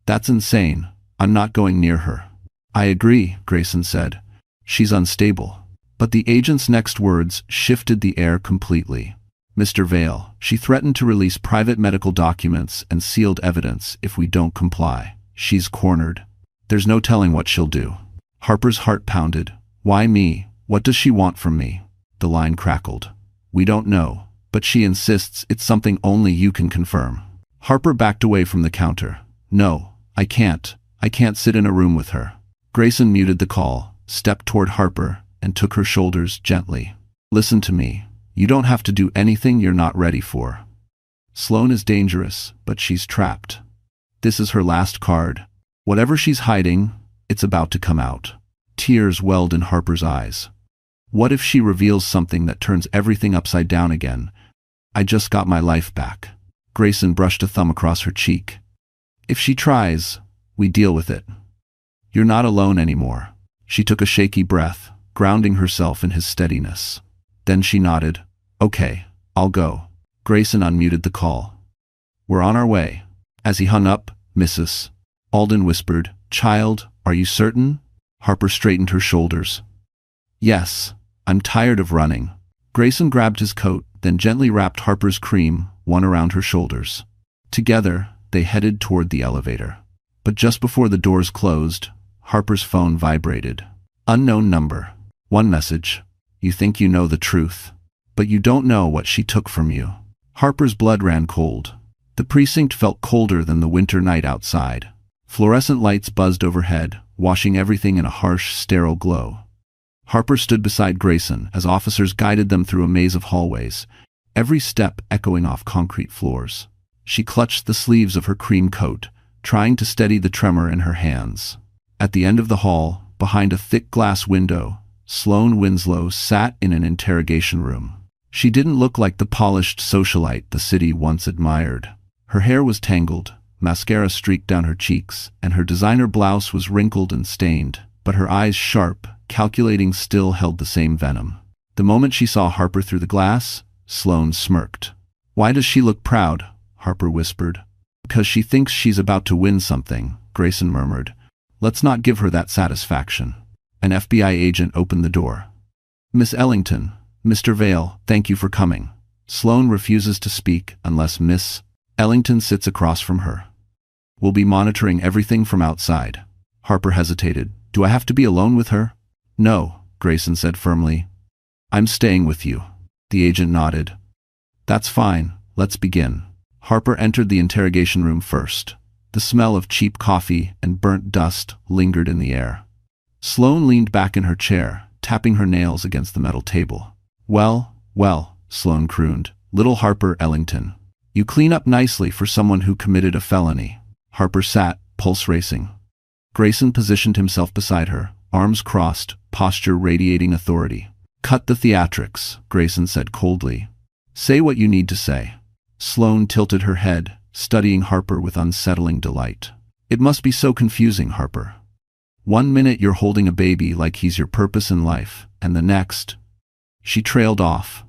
That's insane. I'm not going near her. I agree, Grayson said. She's unstable. But the agent's next words shifted the air completely. Mr. Vale, she threatened to release private medical documents and sealed evidence if we don't comply. She's cornered. There's no telling what she'll do. Harper's heart pounded. Why me? What does she want from me? The line crackled. We don't know, but she insists it's something only you can confirm. Harper backed away from the counter. No, I can't. I can't sit in a room with her. Grayson muted the call, stepped toward Harper, and took her shoulders gently. Listen to me. You don't have to do anything you're not ready for. Sloane is dangerous, but she's trapped. This is her last card. Whatever she's hiding, it's about to come out. Tears welled in Harper's eyes. What if she reveals something that turns everything upside down again? I just got my life back. Grayson brushed a thumb across her cheek. If she tries, we deal with it. You're not alone anymore. She took a shaky breath, grounding herself in his steadiness. Then she nodded. Okay, I'll go. Grayson unmuted the call. We're on our way. As he hung up, Mrs. Alden whispered, Child, are you certain? Harper straightened her shoulders. Yes, I'm tired of running. Grayson grabbed his coat, then gently wrapped Harper's cream, one around her shoulders. Together, they headed toward the elevator. But just before the doors closed, Harper's phone vibrated. Unknown number. One message. You think you know the truth, but you don't know what she took from you. Harper's blood ran cold. The precinct felt colder than the winter night outside. Fluorescent lights buzzed overhead, washing everything in a harsh, sterile glow. Harper stood beside Grayson as officers guided them through a maze of hallways, every step echoing off concrete floors. She clutched the sleeves of her cream coat, trying to steady the tremor in her hands. At the end of the hall, behind a thick glass window, Sloane Winslow sat in an interrogation room. She didn't look like the polished socialite the city once admired. Her hair was tangled, mascara streaked down her cheeks, and her designer blouse was wrinkled and stained, but her eyes sharp, calculating, still held the same venom. The moment she saw Harper through the glass, Sloane smirked. Why does she look proud? Harper whispered. Because she thinks she's about to win something, Grayson murmured. Let's not give her that satisfaction. An FBI agent opened the door. Miss Ellington, Mr. Vale, thank you for coming. Sloane refuses to speak unless Miss Ellington sits across from her. We'll be monitoring everything from outside. Harper hesitated. Do I have to be alone with her? No, Grayson said firmly. I'm staying with you. The agent nodded. That's fine, let's begin. Harper entered the interrogation room first. The smell of cheap coffee and burnt dust lingered in the air. Sloane leaned back in her chair, tapping her nails against the metal table. Well, Sloane crooned. Little Harper Ellington. You clean up nicely for someone who committed a felony. Harper sat, pulse racing. Grayson positioned himself beside her, arms crossed, posture radiating authority. Cut the theatrics, Grayson said coldly. Say what you need to say. Sloane tilted her head, studying Harper with unsettling delight. It must be so confusing, Harper. 1 minute you're holding a baby like he's your purpose in life, and the next... She trailed off,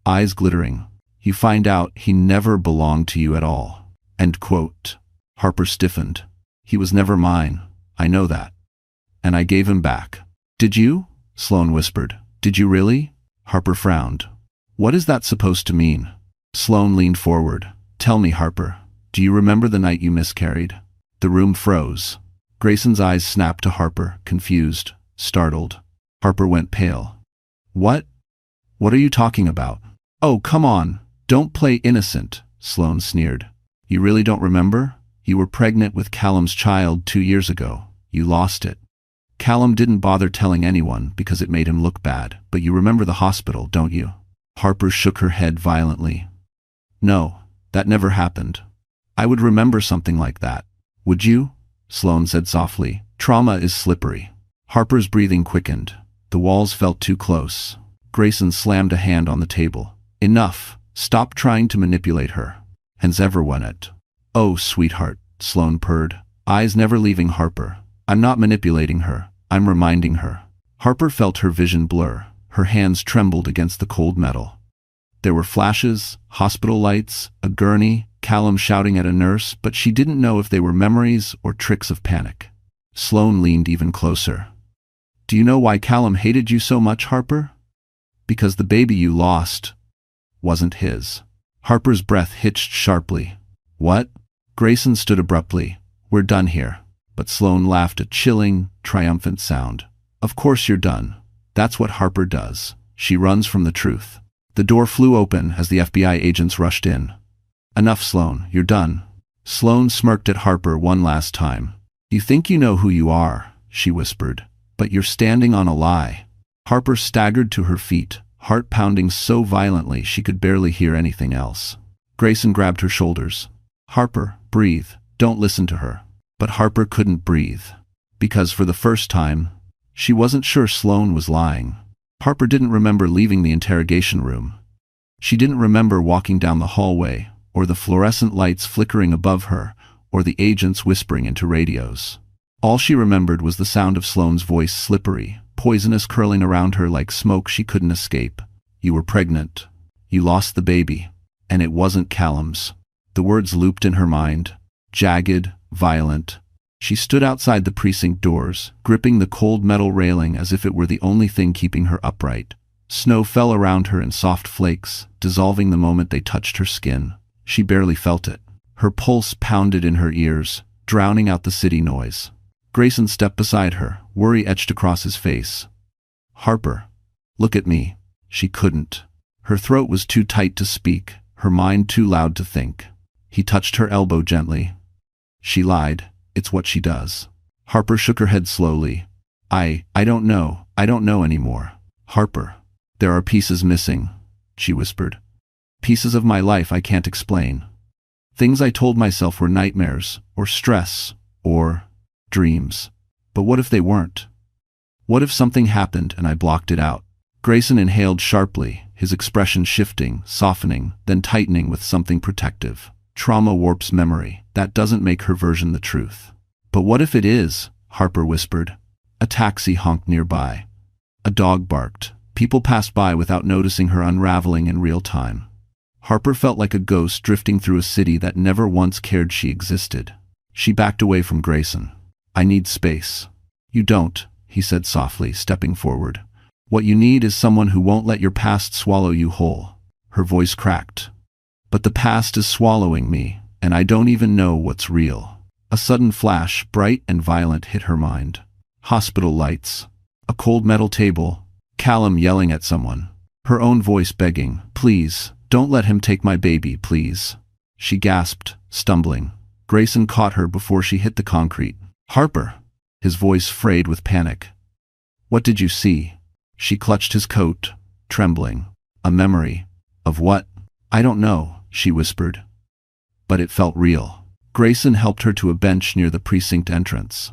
eyes glittering. You find out he never belonged to you at all. End quote. Harper stiffened. He was never mine. I know that. And I gave him back. Did you? Sloane whispered. Did you really? Harper frowned. What is that supposed to mean? Sloane leaned forward. Tell me, Harper, do you remember the night you miscarried? The room froze. Grayson's eyes snapped to Harper, confused, startled. Harper went pale. What? What are you talking about? Oh, come on. Don't play innocent, Sloane sneered. You really don't remember? You were pregnant with Callum's child 2 years ago. You lost it. Callum didn't bother telling anyone because it made him look bad, but you remember the hospital, don't you? Harper shook her head violently. No, that never happened. I would remember something like that. Would you? Sloane said softly. Trauma is slippery. Harper's breathing quickened. The walls felt too close. Grayson slammed a hand on the table. Enough. Stop trying to manipulate her. Has ever won it. Oh, sweetheart, Sloane purred, eyes never leaving Harper. I'm not manipulating her. I'm reminding her. Harper felt her vision blur. Her hands trembled against the cold metal. There were flashes, hospital lights, a gurney, Callum shouting at a nurse, but she didn't know if they were memories or tricks of panic. Sloane leaned even closer. Do you know why Callum hated you so much, Harper? Because the baby you lost wasn't his. Harper's breath hitched sharply. What? Grayson stood abruptly. We're done here. But Sloane laughed a chilling, triumphant sound. Of course you're done. That's what Harper does. She runs from the truth. The door flew open as the FBI agents rushed in. Enough, Sloane. You're done. Sloane smirked at Harper one last time. You think you know who you are, she whispered. But you're standing on a lie. Harper staggered to her feet, heart pounding so violently she could barely hear anything else. Grayson grabbed her shoulders. Harper, breathe. Don't listen to her. But Harper couldn't breathe. Because for the first time, she wasn't sure Sloane was lying. Harper didn't remember leaving the interrogation room. She didn't remember walking down the hallway, or the fluorescent lights flickering above her, or the agents whispering into radios. All she remembered was the sound of Sloane's voice, slippery, poisonous, curling around her like smoke she couldn't escape. You were pregnant. You lost the baby. And it wasn't Callum's. The words looped in her mind, jagged, violent. She stood outside the precinct doors, gripping the cold metal railing as if it were the only thing keeping her upright. Snow fell around her in soft flakes, dissolving the moment they touched her skin. She barely felt it. Her pulse pounded in her ears, drowning out the city noise. Grayson stepped beside her, worry etched across his face. Harper, look at me. She couldn't. Her throat was too tight to speak, her mind too loud to think. He touched her elbow gently. She lied. It's what she does. Harper shook her head slowly. I don't know. I don't know anymore. Harper, there are pieces missing, she whispered. Pieces of my life I can't explain. Things I told myself were nightmares, or stress, or dreams. But what if they weren't? What if something happened and I blocked it out? Grayson inhaled sharply, his expression shifting, softening, then tightening with something protective. Trauma warps memory. That doesn't make her version the truth. But what if it is? Harper whispered. A taxi honked nearby. A dog barked. People passed by without noticing her unraveling in real time. Harper felt like a ghost drifting through a city that never once cared she existed. She backed away from Grayson. I need space. You don't, he said softly, stepping forward. What you need is someone who won't let your past swallow you whole. Her voice cracked. But the past is swallowing me, and I don't even know what's real. A sudden flash, bright and violent, hit her mind. Hospital lights. A cold metal table. Callum yelling at someone. Her own voice begging, please, don't let him take my baby, please. She gasped, stumbling. Grayson caught her before she hit the concrete. Harper! His voice frayed with panic. What did you see? She clutched his coat, trembling. A memory. Of what? I don't know, she whispered. But it felt real. Grayson helped her to a bench near the precinct entrance.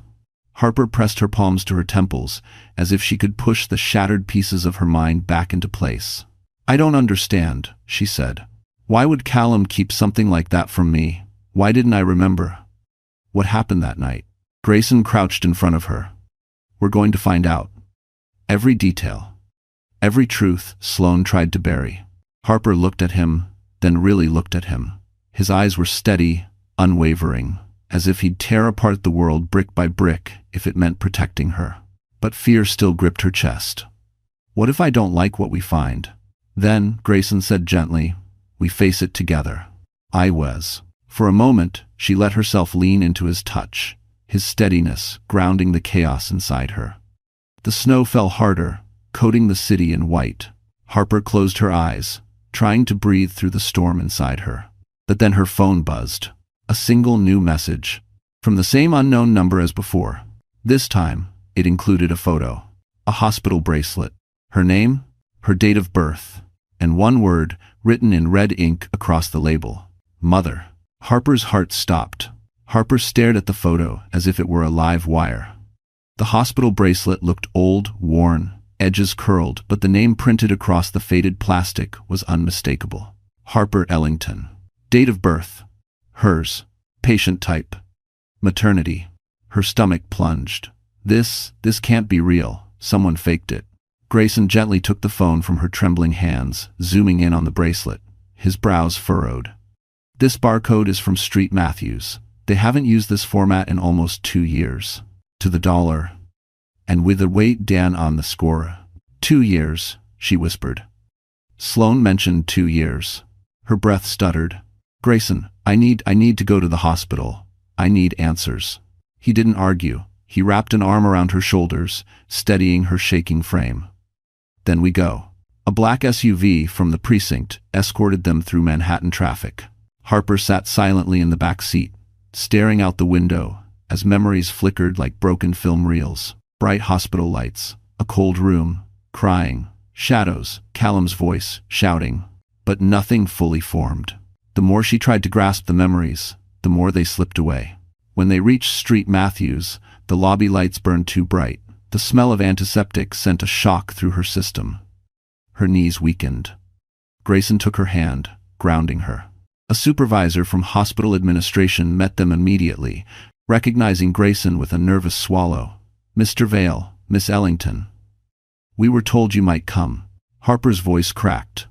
Harper pressed her palms to her temples, as if she could push the shattered pieces of her mind back into place. I don't understand, she said. Why would Callum keep something like that from me? Why didn't I remember? What happened that night? Grayson crouched in front of her. We're going to find out. Every detail. Every truth Sloane tried to bury. Harper looked at him, then really looked at him. His eyes were steady, unwavering, as if he'd tear apart the world brick by brick if it meant protecting her. But fear still gripped her chest. What if I don't like what we find? Then, Grayson said gently, we face it together. I was. For a moment, she let herself lean into his touch, his steadiness grounding the chaos inside her. The snow fell harder, coating the city in white. Harper closed her eyes, trying to breathe through the storm inside her. But then her phone buzzed. A single new message. From the same unknown number as before. This time, it included a photo. A hospital bracelet. Her name, her date of birth, and one word written in red ink across the label. Mother. Harper's heart stopped. Harper stared at the photo as if it were a live wire. The hospital bracelet looked old, worn, edges curled, but the name printed across the faded plastic was unmistakable. Harper Ellington. Date of birth. Hers. Patient type. Maternity. Her stomach plunged. This can't be real. Someone faked it. Grayson gently took the phone from her trembling hands, zooming in on the bracelet. His brows furrowed. This barcode is from Street Matthews. They haven't used this format in almost 2 years. To the dollar. And with a weight down on the score. 2 years, she whispered. Sloane mentioned 2 years. Her breath stuttered. Grayson, I need to go to the hospital. I need answers. He didn't argue. He wrapped an arm around her shoulders, steadying her shaking frame. Then we go. A black SUV from the precinct escorted them through Manhattan traffic. Harper sat silently in the back seat, staring out the window, as memories flickered like broken film reels. Bright hospital lights, a cold room, crying, shadows, Callum's voice, shouting. But nothing fully formed. The more she tried to grasp the memories, the more they slipped away. When they reached Street Matthews, the lobby lights burned too bright. The smell of antiseptic sent a shock through her system. Her knees weakened. Grayson took her hand, grounding her. A supervisor from hospital administration met them immediately, recognizing Grayson with a nervous swallow. "Mr. Vale, Miss Ellington. We were told you might come." Harper's voice cracked.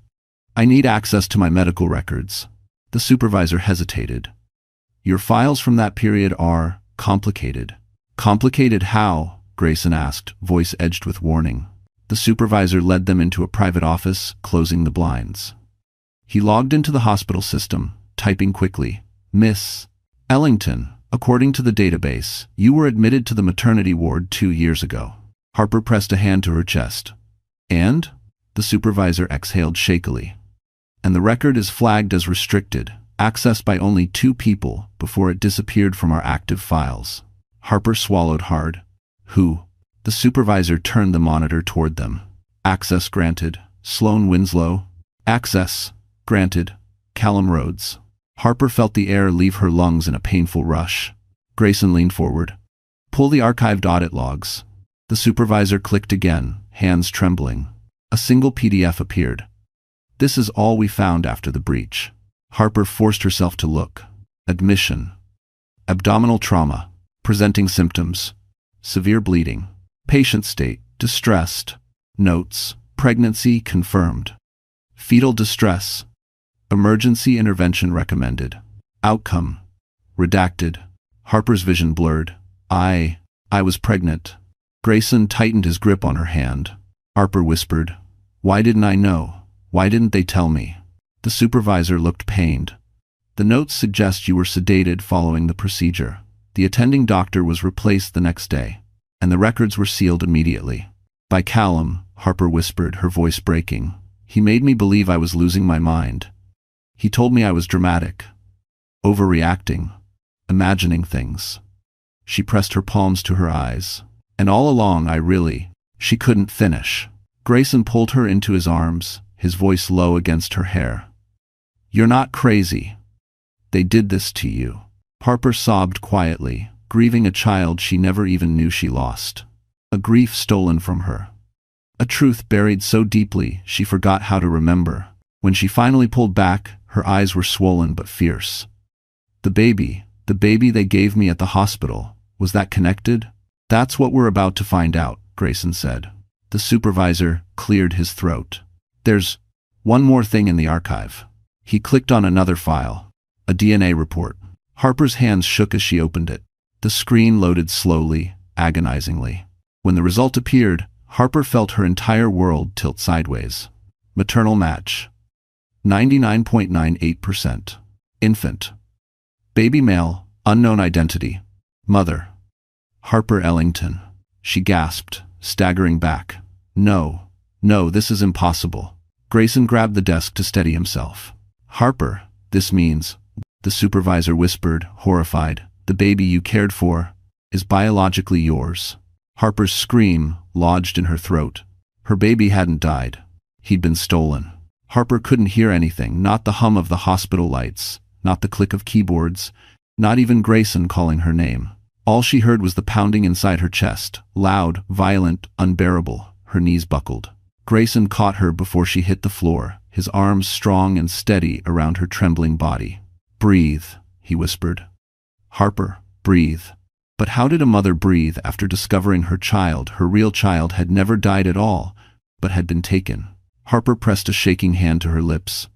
"I need access to my medical records." The supervisor hesitated. "Your files from that period are complicated." "Complicated how?" Grayson asked, voice edged with warning. The supervisor led them into a private office, closing the blinds. He logged into the hospital system, typing quickly. "Miss Ellington, according to the database, you were admitted to the maternity ward 2 years ago." Harper pressed a hand to her chest. "And?" The supervisor exhaled shakily. "And the record is flagged as restricted, accessed by only 2 people before it disappeared from our active files." Harper swallowed hard. "Who?" The supervisor turned the monitor toward them. "Access granted. Sloan Winslow. Access granted. Callum Rhodes." Harper felt the air leave her lungs in a painful rush. Grayson leaned forward. "Pull the archived audit logs." The supervisor clicked again, hands trembling. A single PDF appeared. "This is all we found after the breach." Harper forced herself to look. Admission. Abdominal trauma. Presenting symptoms. Severe bleeding. Patient state, distressed. Notes, pregnancy confirmed. Fetal distress. Emergency intervention recommended. Outcome, redacted. Harper's vision blurred. I was pregnant." Grayson tightened his grip on her hand. Harper whispered, "Why didn't I know? Why didn't they tell me?" The supervisor looked pained. "The notes suggest you were sedated following the procedure. The attending doctor was replaced the next day, and the records were sealed immediately." "By Callum," Harper whispered, her voice breaking. "He made me believe I was losing my mind. He told me I was dramatic, overreacting, imagining things." She pressed her palms to her eyes. "And all along She couldn't finish. Grayson pulled her into his arms, his voice low against her hair. "You're not crazy. They did this to you." Harper sobbed quietly, grieving a child she never even knew she lost. A grief stolen from her. A truth buried so deeply she forgot how to remember. When she finally pulled back, her eyes were swollen but fierce. The baby they gave me at the hospital, was that connected?" "That's what we're about to find out," Grayson said. The supervisor cleared his throat. "There's one more thing in the archive." He clicked on another file. A DNA report. Harper's hands shook as she opened it. The screen loaded slowly, agonizingly. When the result appeared, Harper felt her entire world tilt sideways. Maternal match. 99.98%. Infant. Baby male, unknown identity. Mother. Harper Ellington. She gasped, staggering back. No, this is impossible." Grayson grabbed the desk to steady himself. "Harper, this means," the supervisor whispered, horrified, "the baby you cared for is biologically yours." Harper's scream lodged in her throat. Her baby hadn't died. He'd been stolen. Harper couldn't hear anything, not the hum of the hospital lights, not the click of keyboards, not even Grayson calling her name. All she heard was the pounding inside her chest, loud, violent, unbearable. Her knees buckled. Grayson caught her before she hit the floor, his arms strong and steady around her trembling body. "Breathe," he whispered. "Harper, breathe." But how did a mother breathe after discovering her child, her real child, had never died at all, but had been taken? Harper pressed a shaking hand to her lips.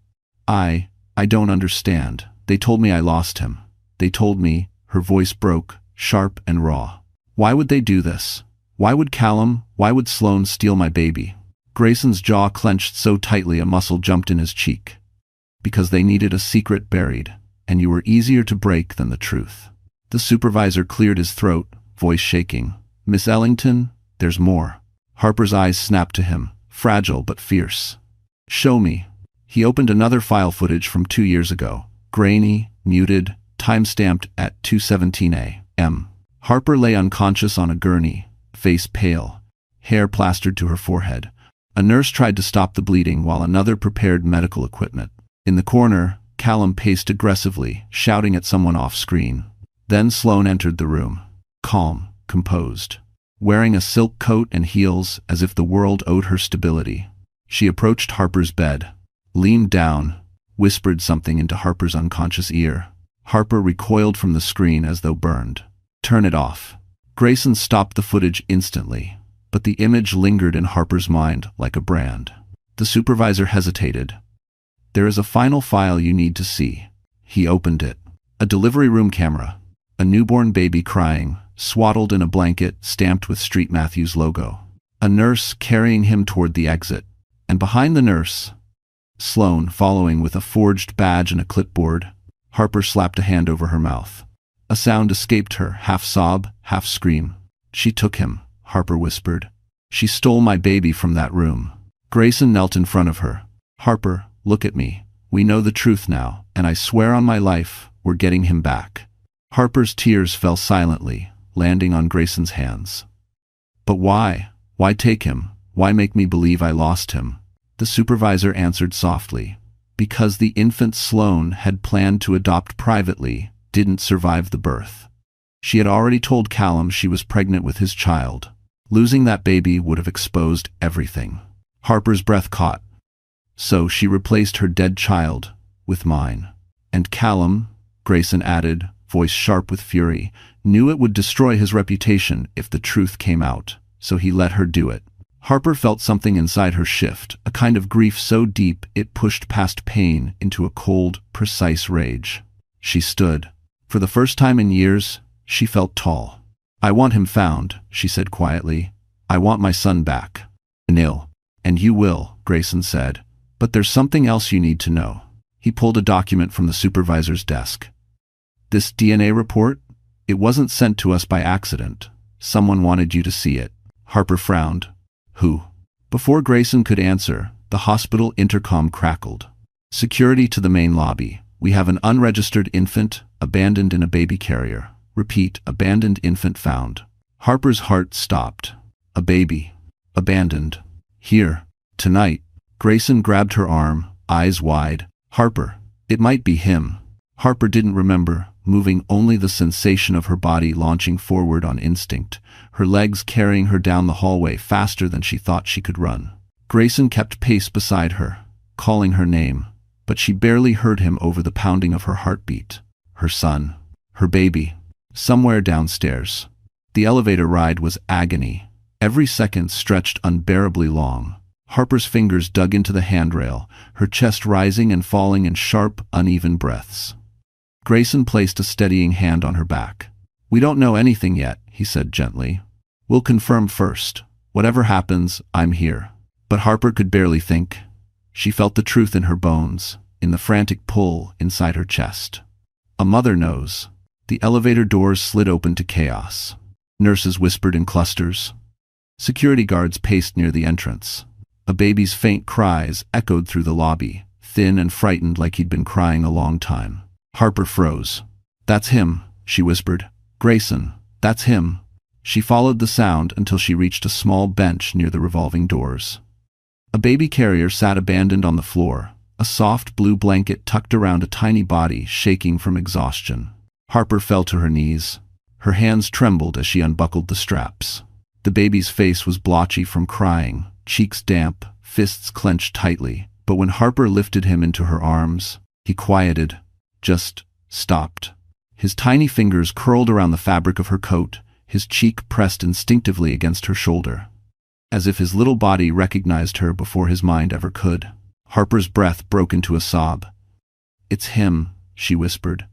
I don't understand. They told me I lost him. They told me," her voice broke, sharp and raw. "Why would they do this? Why would Sloan steal my baby?" Grayson's jaw clenched so tightly a muscle jumped in his cheek. "Because they needed a secret buried, and you were easier to break than the truth." The supervisor cleared his throat, voice shaking. "Miss Ellington, there's more." Harper's eyes snapped to him, fragile but fierce. "Show me." He opened another file footage from 2 years ago, grainy, muted, time-stamped at 2:17 a.m. Harper lay unconscious on a gurney, face pale, hair plastered to her forehead. A nurse tried to stop the bleeding while another prepared medical equipment. In the corner, Callum paced aggressively, shouting at someone off-screen. Then Sloane entered the room, calm, composed, wearing a silk coat and heels as if the world owed her stability. She approached Harper's bed, leaned down, whispered something into Harper's unconscious ear. Harper recoiled from the screen as though burned. "Turn it off." Grayson stopped the footage instantly, but the image lingered in Harper's mind like a brand. The supervisor hesitated. "There is a final file you need to see." He opened it. A delivery room camera. A newborn baby crying, swaddled in a blanket stamped with Street Matthews logo. A nurse carrying him toward the exit. And behind the nurse, Sloane following with a forged badge and a clipboard. Harper slapped a hand over her mouth. A sound escaped her, half sob, half scream. "She took him," Harper whispered. "She stole my baby from that room." Grayson knelt in front of her. "Harper, look at me. We know the truth now, and I swear on my life, we're getting him back." Harper's tears fell silently, landing on Grayson's hands. "But why? Why take him? Why make me believe I lost him?" The supervisor answered softly. "Because the infant Sloane had planned to adopt privately didn't survive the birth. She had already told Callum she was pregnant with his child. Losing that baby would have exposed everything." Harper's breath caught. "So she replaced her dead child with mine. And Callum," Grayson added, voice sharp with fury, "knew it would destroy his reputation if the truth came out, so he let her do it." Harper felt something inside her shift, a kind of grief so deep it pushed past pain into a cold, precise rage. She stood. For the first time in years, she felt tall. "I want him found," she said quietly. "I want my son back." "Nil. And you will," Grayson said. "But there's something else you need to know." He pulled a document from the supervisor's desk. "This DNA report? It wasn't sent to us by accident. Someone wanted you to see it." Harper frowned. "Who?" Before Grayson could answer, the hospital intercom crackled. "Security to the main lobby. We have an unregistered infant, abandoned in a baby carrier. Repeat, abandoned infant found." Harper's heart stopped. A baby. Abandoned. Here. Tonight. Grayson grabbed her arm, eyes wide. "Harper. It might be him." Harper didn't remember, moving only the sensation of her body launching forward on instinct, her legs carrying her down the hallway faster than she thought she could run. Grayson kept pace beside her, calling her name, but she barely heard him over the pounding of her heartbeat. Her son. Her baby. Somewhere downstairs. The elevator ride was agony. Every second stretched unbearably long. Harper's fingers dug into the handrail, her chest rising and falling in sharp, uneven breaths. Grayson placed a steadying hand on her back. "We don't know anything yet," he said gently. "We'll confirm first. Whatever happens, I'm here." But Harper could barely think. She felt the truth in her bones, in the frantic pull inside her chest. A mother knows. The elevator doors slid open to chaos. Nurses whispered in clusters. Security guards paced near the entrance. A baby's faint cries echoed through the lobby, thin and frightened like he'd been crying a long time. Harper froze. "That's him," she whispered. "Grayson, that's him." She followed the sound until she reached a small bench near the revolving doors. A baby carrier sat abandoned on the floor, a soft blue blanket tucked around a tiny body shaking from exhaustion. Harper fell to her knees. Her hands trembled as she unbuckled the straps. The baby's face was blotchy from crying, cheeks damp, fists clenched tightly, but when Harper lifted him into her arms, he quieted, just stopped. His tiny fingers curled around the fabric of her coat, his cheek pressed instinctively against her shoulder, as if his little body recognized her before his mind ever could. Harper's breath broke into a sob. "It's him," she whispered.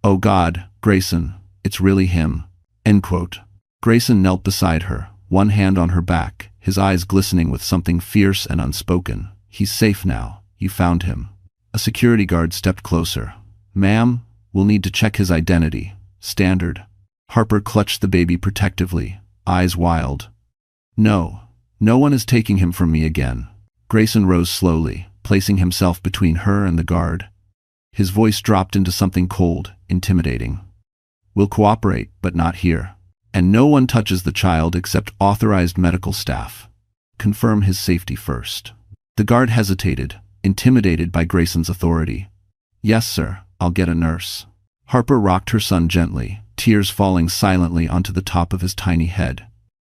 "Oh God, Grayson, it's really him." End quote. Grayson knelt beside her, one hand on her back, his eyes glistening with something fierce and unspoken. "He's safe now. You found him." A security guard stepped closer. "Ma'am, we'll need to check his identity. Standard." Harper clutched the baby protectively, eyes wild. "No, no one is taking him from me again." Grayson rose slowly, placing himself between her and the guard. His voice dropped into something cold, intimidating. "We'll cooperate, but not here." And no one touches the child except authorized medical staff. Confirm his safety first. The guard hesitated, intimidated by Grayson's authority. Yes, sir, I'll get a nurse. Harper rocked her son gently, tears falling silently onto the top of his tiny head.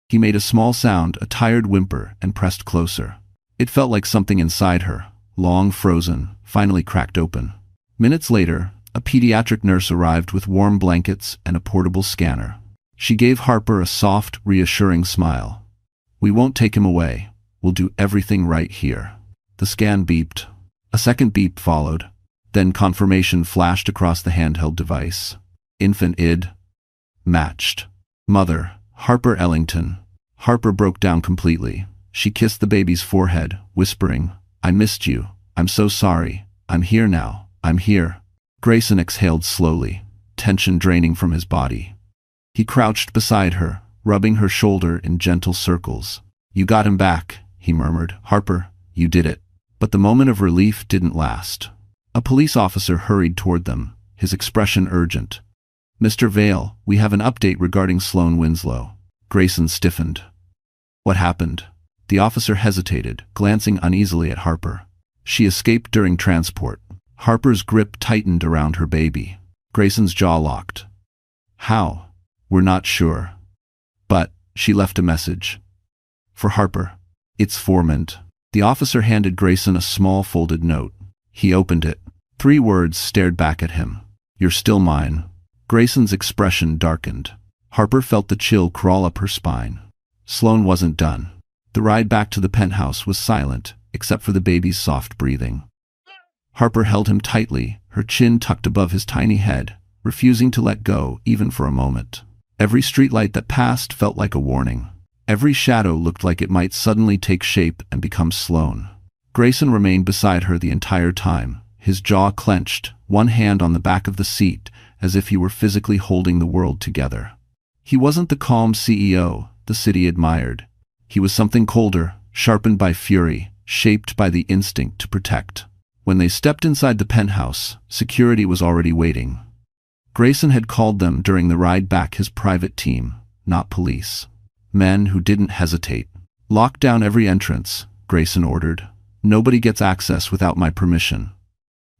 He made a small sound, a tired whimper, and pressed closer. It felt like something inside her, long frozen, finally cracked open. Minutes later, a pediatric nurse arrived with warm blankets and a portable scanner. She gave Harper a soft, reassuring smile. We won't take him away. We'll do everything right here. The scan beeped. A second beep followed. Then confirmation flashed across the handheld device. Infant id. Matched. Mother, Harper Ellington. Harper broke down completely. She kissed the baby's forehead, whispering, I missed you. I'm so sorry. I'm here now. I'm here. Grayson exhaled slowly, tension draining from his body. He crouched beside her, rubbing her shoulder in gentle circles. You got him back, he murmured. Harper, you did it. But the moment of relief didn't last. A police officer hurried toward them, his expression urgent. Mr. Vale, we have an update regarding Sloane Winslow. Grayson stiffened. What happened? The officer hesitated, glancing uneasily at Harper. She escaped during transport. Harper's grip tightened around her baby. Grayson's jaw locked. How? We're not sure. But, she left a message. For Harper. It's Formant. The officer handed Grayson a small folded note. He opened it. 3 words stared back at him. You're still mine. Grayson's expression darkened. Harper felt the chill crawl up her spine. Sloane wasn't done. The ride back to the penthouse was silent, except for the baby's soft breathing. Harper held him tightly, her chin tucked above his tiny head, refusing to let go even for a moment. Every streetlight that passed felt like a warning. Every shadow looked like it might suddenly take shape and become Sloane. Grayson remained beside her the entire time, his jaw clenched, one hand on the back of the seat, as if he were physically holding the world together. He wasn't the calm CEO the city admired. He was something colder, sharpened by fury, shaped by the instinct to protect. When they stepped inside the penthouse, security was already waiting. Grayson had called them during the ride back his private team, not police. Men who didn't hesitate. Lock down every entrance, Grayson ordered. Nobody gets access without my permission.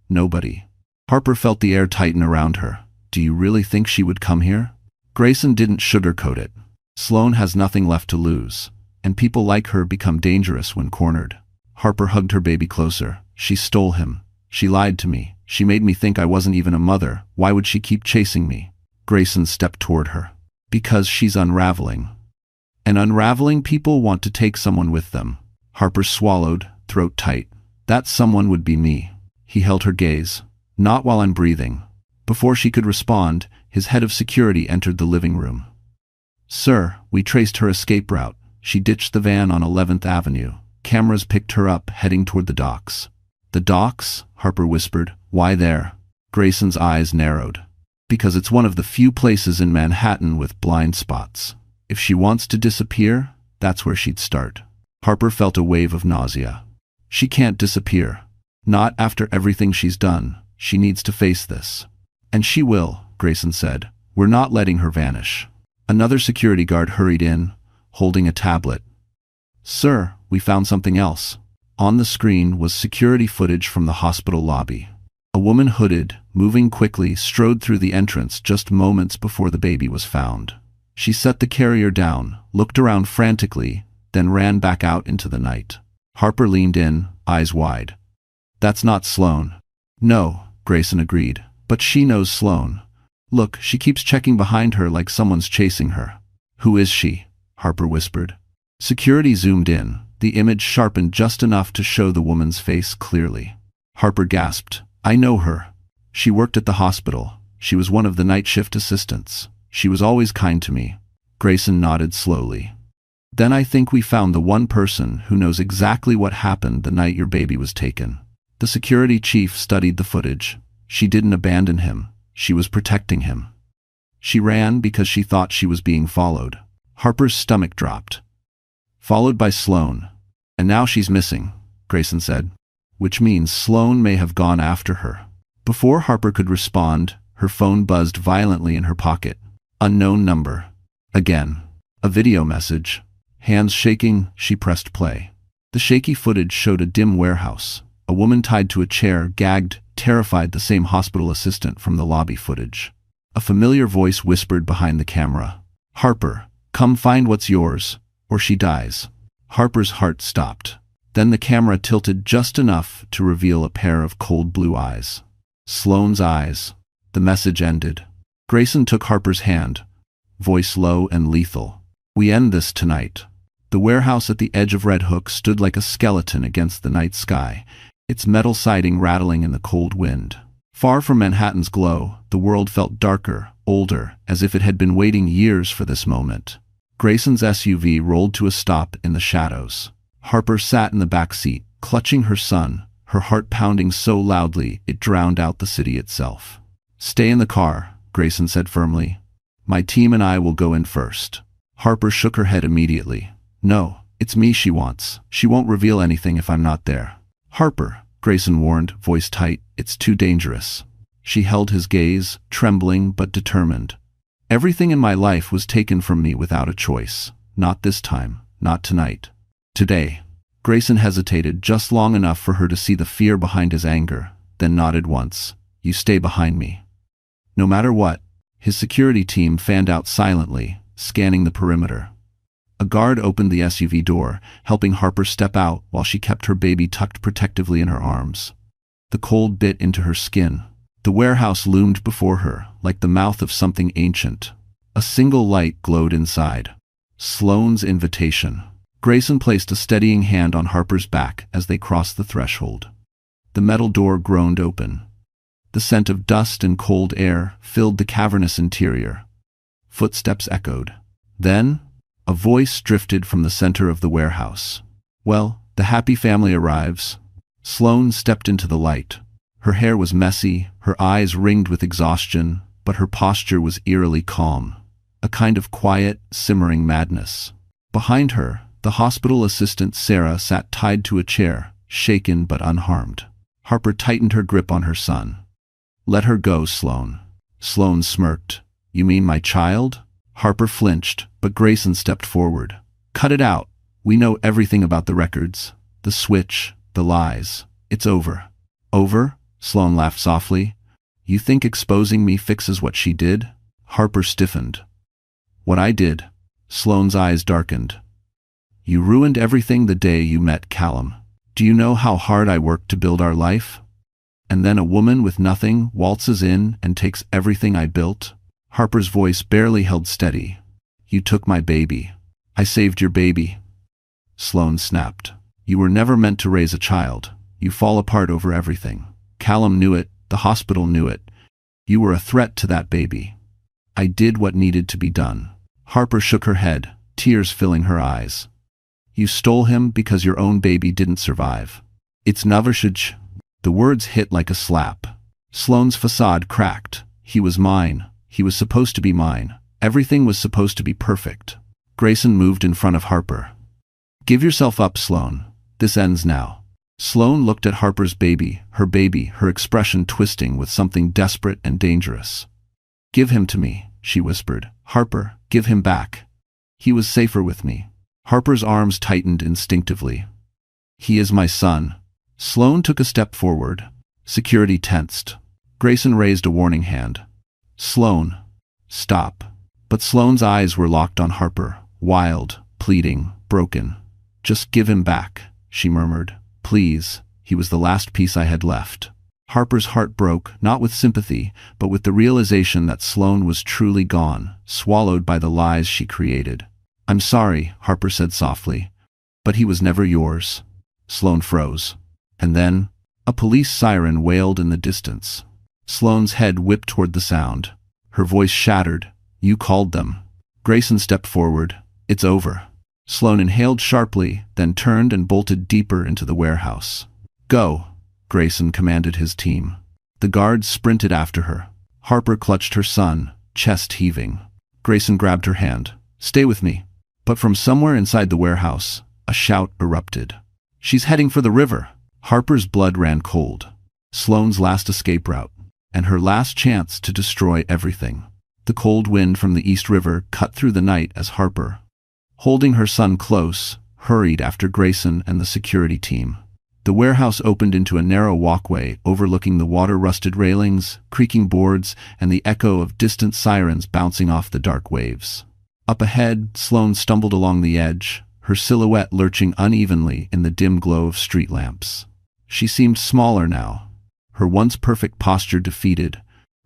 Nobody. Harper felt the air tighten around her. Do you really think she would come here? Grayson didn't sugarcoat it. Sloane has nothing left to lose, and people like her become dangerous when cornered. Harper hugged her baby closer. She stole him. She lied to me. She made me think I wasn't even a mother. Why would she keep chasing me? Grayson stepped toward her. Because she's unraveling. And unraveling people want to take someone with them. Harper swallowed, throat tight. That someone would be me. He held her gaze. Not while I'm breathing. Before she could respond, his head of security entered the living room. Sir, we traced her escape route. She ditched the van on 11th Avenue. Cameras picked her up, heading toward the docks. The docks? Harper whispered. Why there? Grayson's eyes narrowed. Because it's one of the few places in Manhattan with blind spots. If she wants to disappear, that's where she'd start. Harper felt a wave of nausea. She can't disappear. Not after everything she's done. She needs to face this. And she will, Grayson said. We're not letting her vanish. Another security guard hurried in, holding a tablet. Sir, we found something else. On the screen was security footage from the hospital lobby. A woman hooded, moving quickly, strode through the entrance just moments before the baby was found. She set the carrier down, looked around frantically, then ran back out into the night. Harper leaned in, eyes wide. That's not Sloane. No, Grayson agreed. But she knows Sloane. Look, she keeps checking behind her like someone's chasing her. Who is she? Harper whispered. Security zoomed in, the image sharpened just enough to show the woman's face clearly. Harper gasped. I know her. She worked at the hospital. She was one of the night shift assistants. She was always kind to me. Grayson nodded slowly. Then I think we found the one person who knows exactly what happened the night your baby was taken. The security chief studied the footage. She didn't abandon him. She was protecting him. She ran because she thought she was being followed. Harper's stomach dropped. Followed by Sloane. And now she's missing, Grayson said. Which means Sloane may have gone after her. Before Harper could respond, her phone buzzed violently in her pocket. Unknown number. Again. A video message. Hands shaking, she pressed play. The shaky footage showed a dim warehouse. A woman tied to a chair, gagged, terrified, the same hospital assistant from the lobby footage. A familiar voice whispered behind the camera. "Harper, come find what's yours, or she dies." Harper's heart stopped. Then the camera tilted just enough to reveal a pair of cold blue eyes. Sloane's eyes. The message ended. Grayson took Harper's hand, voice low and lethal. "We end this tonight." The warehouse at the edge of Red Hook stood like a skeleton against the night sky, its metal siding rattling in the cold wind. Far from Manhattan's glow, the world felt darker, older, as if it had been waiting years for this moment. Grayson's SUV rolled to a stop in the shadows. Harper sat in the back seat, clutching her son, her heart pounding so loudly it drowned out the city itself. "Stay in the car," Grayson said firmly. "My team and I will go in first." Harper shook her head immediately. "No, it's me she wants. She won't reveal anything if I'm not there." "Harper," Grayson warned, voice tight, "it's too dangerous." She held his gaze, trembling but determined. "Everything in my life was taken from me without a choice. Not this time, not tonight. Today." Grayson hesitated just long enough for her to see the fear behind his anger, then nodded once. "You stay behind me." No matter what, his security team fanned out silently, scanning the perimeter. A guard opened the SUV door, helping Harper step out while she kept her baby tucked protectively in her arms. The cold bit into her skin. The warehouse loomed before her, like the mouth of something ancient. A single light glowed inside. Sloane's invitation. Grayson placed a steadying hand on Harper's back as they crossed the threshold. The metal door groaned open. The scent of dust and cold air filled the cavernous interior. Footsteps echoed. Then, a voice drifted from the center of the warehouse. "Well, the happy family arrives." Sloane stepped into the light. Her hair was messy, her eyes ringed with exhaustion, but her posture was eerily calm. A kind of quiet, simmering madness. Behind her, the hospital assistant Sarah sat tied to a chair, shaken but unharmed. Harper tightened her grip on her son. "Let her go, Sloane." Sloane smirked. "You mean my child?" Harper flinched, but Grayson stepped forward. "Cut it out. We know everything about the records. The switch, the lies. It's over." "Over?" Sloane laughed softly. "You think exposing me fixes what she did?" Harper stiffened. "What I did?" Sloane's eyes darkened. "You ruined everything the day you met Callum. Do you know how hard I worked to build our life? And then a woman with nothing waltzes in and takes everything I built?" Harper's voice barely held steady. "You took my baby. I saved your baby." Sloane snapped. "You were never meant to raise a child. You fall apart over everything. Callum knew it, the hospital knew it. You were a threat to that baby. I did what needed to be done." Harper shook her head, tears filling her eyes. "You stole him because your own baby didn't survive. It's never should." The words hit like a slap. Sloane's facade cracked. He was mine. He was supposed to be mine. Everything was supposed to be perfect. Grayson moved in front of Harper. "Give yourself up, Sloane. This ends now." Sloane looked at Harper's baby, her expression twisting with something desperate and dangerous. "Give him to me," she whispered. "Harper, give him back. He was safer with me." Harper's arms tightened instinctively. "He is my son." Sloane took a step forward. Security tensed. Grayson raised a warning hand. "Sloane, stop." But Sloane's eyes were locked on Harper, wild, pleading, broken. "Just give him back," she murmured. "Please, he was the last piece I had left." Harper's heart broke, not with sympathy, but with the realization that Sloane was truly gone, swallowed by the lies she created. "I'm sorry," Harper said softly, "but he was never yours." Sloane froze. And then, a police siren wailed in the distance. Sloane's head whipped toward the sound. Her voice shattered. "You called them." Grayson stepped forward. "It's over." Sloane inhaled sharply, then turned and bolted deeper into the warehouse. "Go," Grayson commanded his team. The guards sprinted after her. Harper clutched her son, chest heaving. Grayson grabbed her hand. "Stay with me." But from somewhere inside the warehouse, a shout erupted. "She's heading for the river." Harper's blood ran cold. Sloane's last escape route, and her last chance to destroy everything. The cold wind from the East River cut through the night as Harper, holding her son close, hurried after Grayson and the security team. The warehouse opened into a narrow walkway overlooking the water-rusted railings, creaking boards, and the echo of distant sirens bouncing off the dark waves. Up ahead, Sloane stumbled along the edge, her silhouette lurching unevenly in the dim glow of street lamps. She seemed smaller now, her once perfect posture defeated,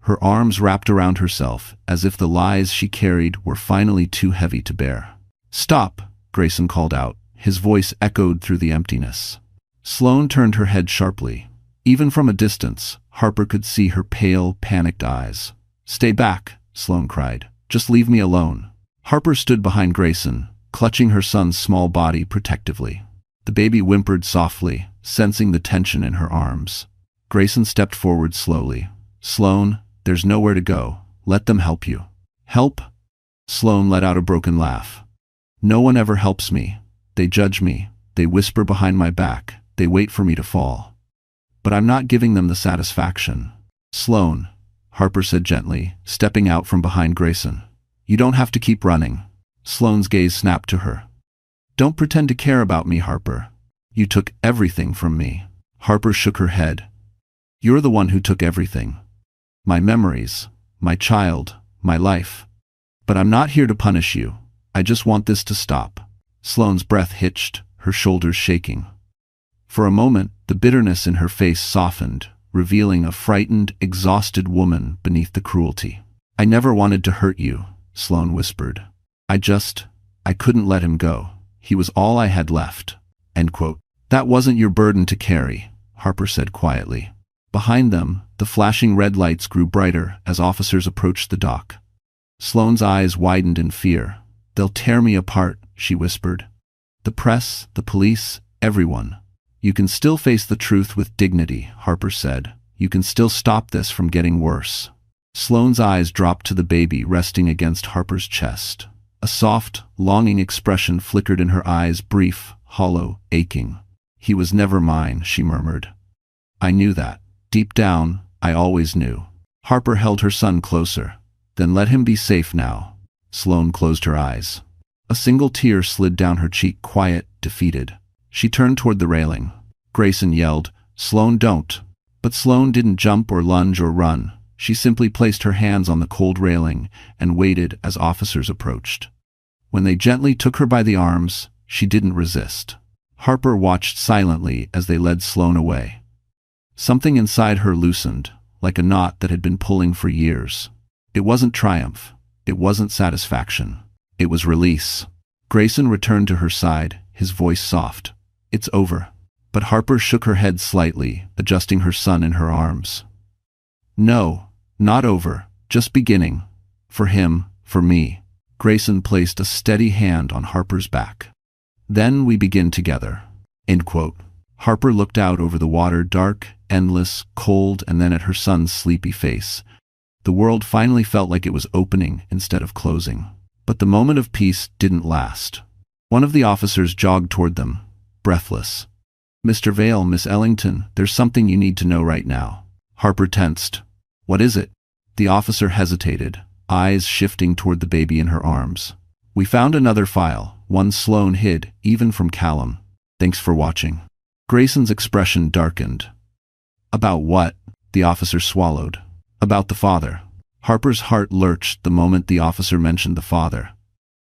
her arms wrapped around herself as if the lies she carried were finally too heavy to bear. "Stop!" Grayson called out, his voice echoed through the emptiness. Sloane turned her head sharply. Even from a distance, Harper could see her pale, panicked eyes. "Stay back," Sloane cried. "Just leave me alone." Harper stood behind Grayson, clutching her son's small body protectively. The baby whimpered softly, sensing the tension in her arms. Grayson stepped forward slowly. "Sloane, there's nowhere to go. Let them help you." "Help?" Sloane let out a broken laugh. "No one ever helps me. They judge me. They whisper behind my back. They wait for me to fall. But I'm not giving them the satisfaction." "Sloane," Harper said gently, stepping out from behind Grayson. "You don't have to keep running." Sloane's gaze snapped to her. "Don't pretend to care about me, Harper. You took everything from me." Harper shook her head. "You're the one who took everything. My memories, my child, my life. But I'm not here to punish you. I just want this to stop." Sloane's breath hitched, her shoulders shaking. For a moment, the bitterness in her face softened, revealing a frightened, exhausted woman beneath the cruelty. "I never wanted to hurt you," Sloane whispered. I couldn't let him go. He was all I had left." End quote. "That wasn't your burden to carry," Harper said quietly. Behind them, the flashing red lights grew brighter as officers approached the dock. Sloane's eyes widened in fear. "They'll tear me apart," she whispered. "The press, the police, everyone." "You can still face the truth with dignity," Harper said. "You can still stop this from getting worse." Sloane's eyes dropped to the baby resting against Harper's chest. A soft, longing expression flickered in her eyes, brief, hollow, aching. "He was never mine," she murmured. "I knew that. Deep down, I always knew." Harper held her son closer. "Then let him be safe now." Sloane closed her eyes. A single tear slid down her cheek, quiet, defeated. She turned toward the railing. Grayson yelled, "Sloane, don't." But Sloane didn't jump or lunge or run. She simply placed her hands on the cold railing and waited as officers approached. When they gently took her by the arms, she didn't resist. Harper watched silently as they led Sloane away. Something inside her loosened, like a knot that had been pulling for years. It wasn't triumph. It wasn't satisfaction. It was release. Grayson returned to her side, his voice soft. "It's over." But Harper shook her head slightly, adjusting her son in her arms. "No, not over, just beginning. For him, for me." Grayson placed a steady hand on Harper's back. "Then we begin together." End quote. Harper looked out over the water, dark, endless, cold, and then at her son's sleepy face. The world finally felt like it was opening instead of closing. But the moment of peace didn't last. One of the officers jogged toward them, breathless. "Mr. Vale, Miss Ellington, there's something you need to know right now." Harper tensed. "What is it?" The officer hesitated, eyes shifting toward the baby in her arms. "We found another file, one Sloane hid, even from Callum. Thanks for watching." Grayson's expression darkened. "About what?" The officer swallowed. "About the father." Harper's heart lurched the moment the officer mentioned the father.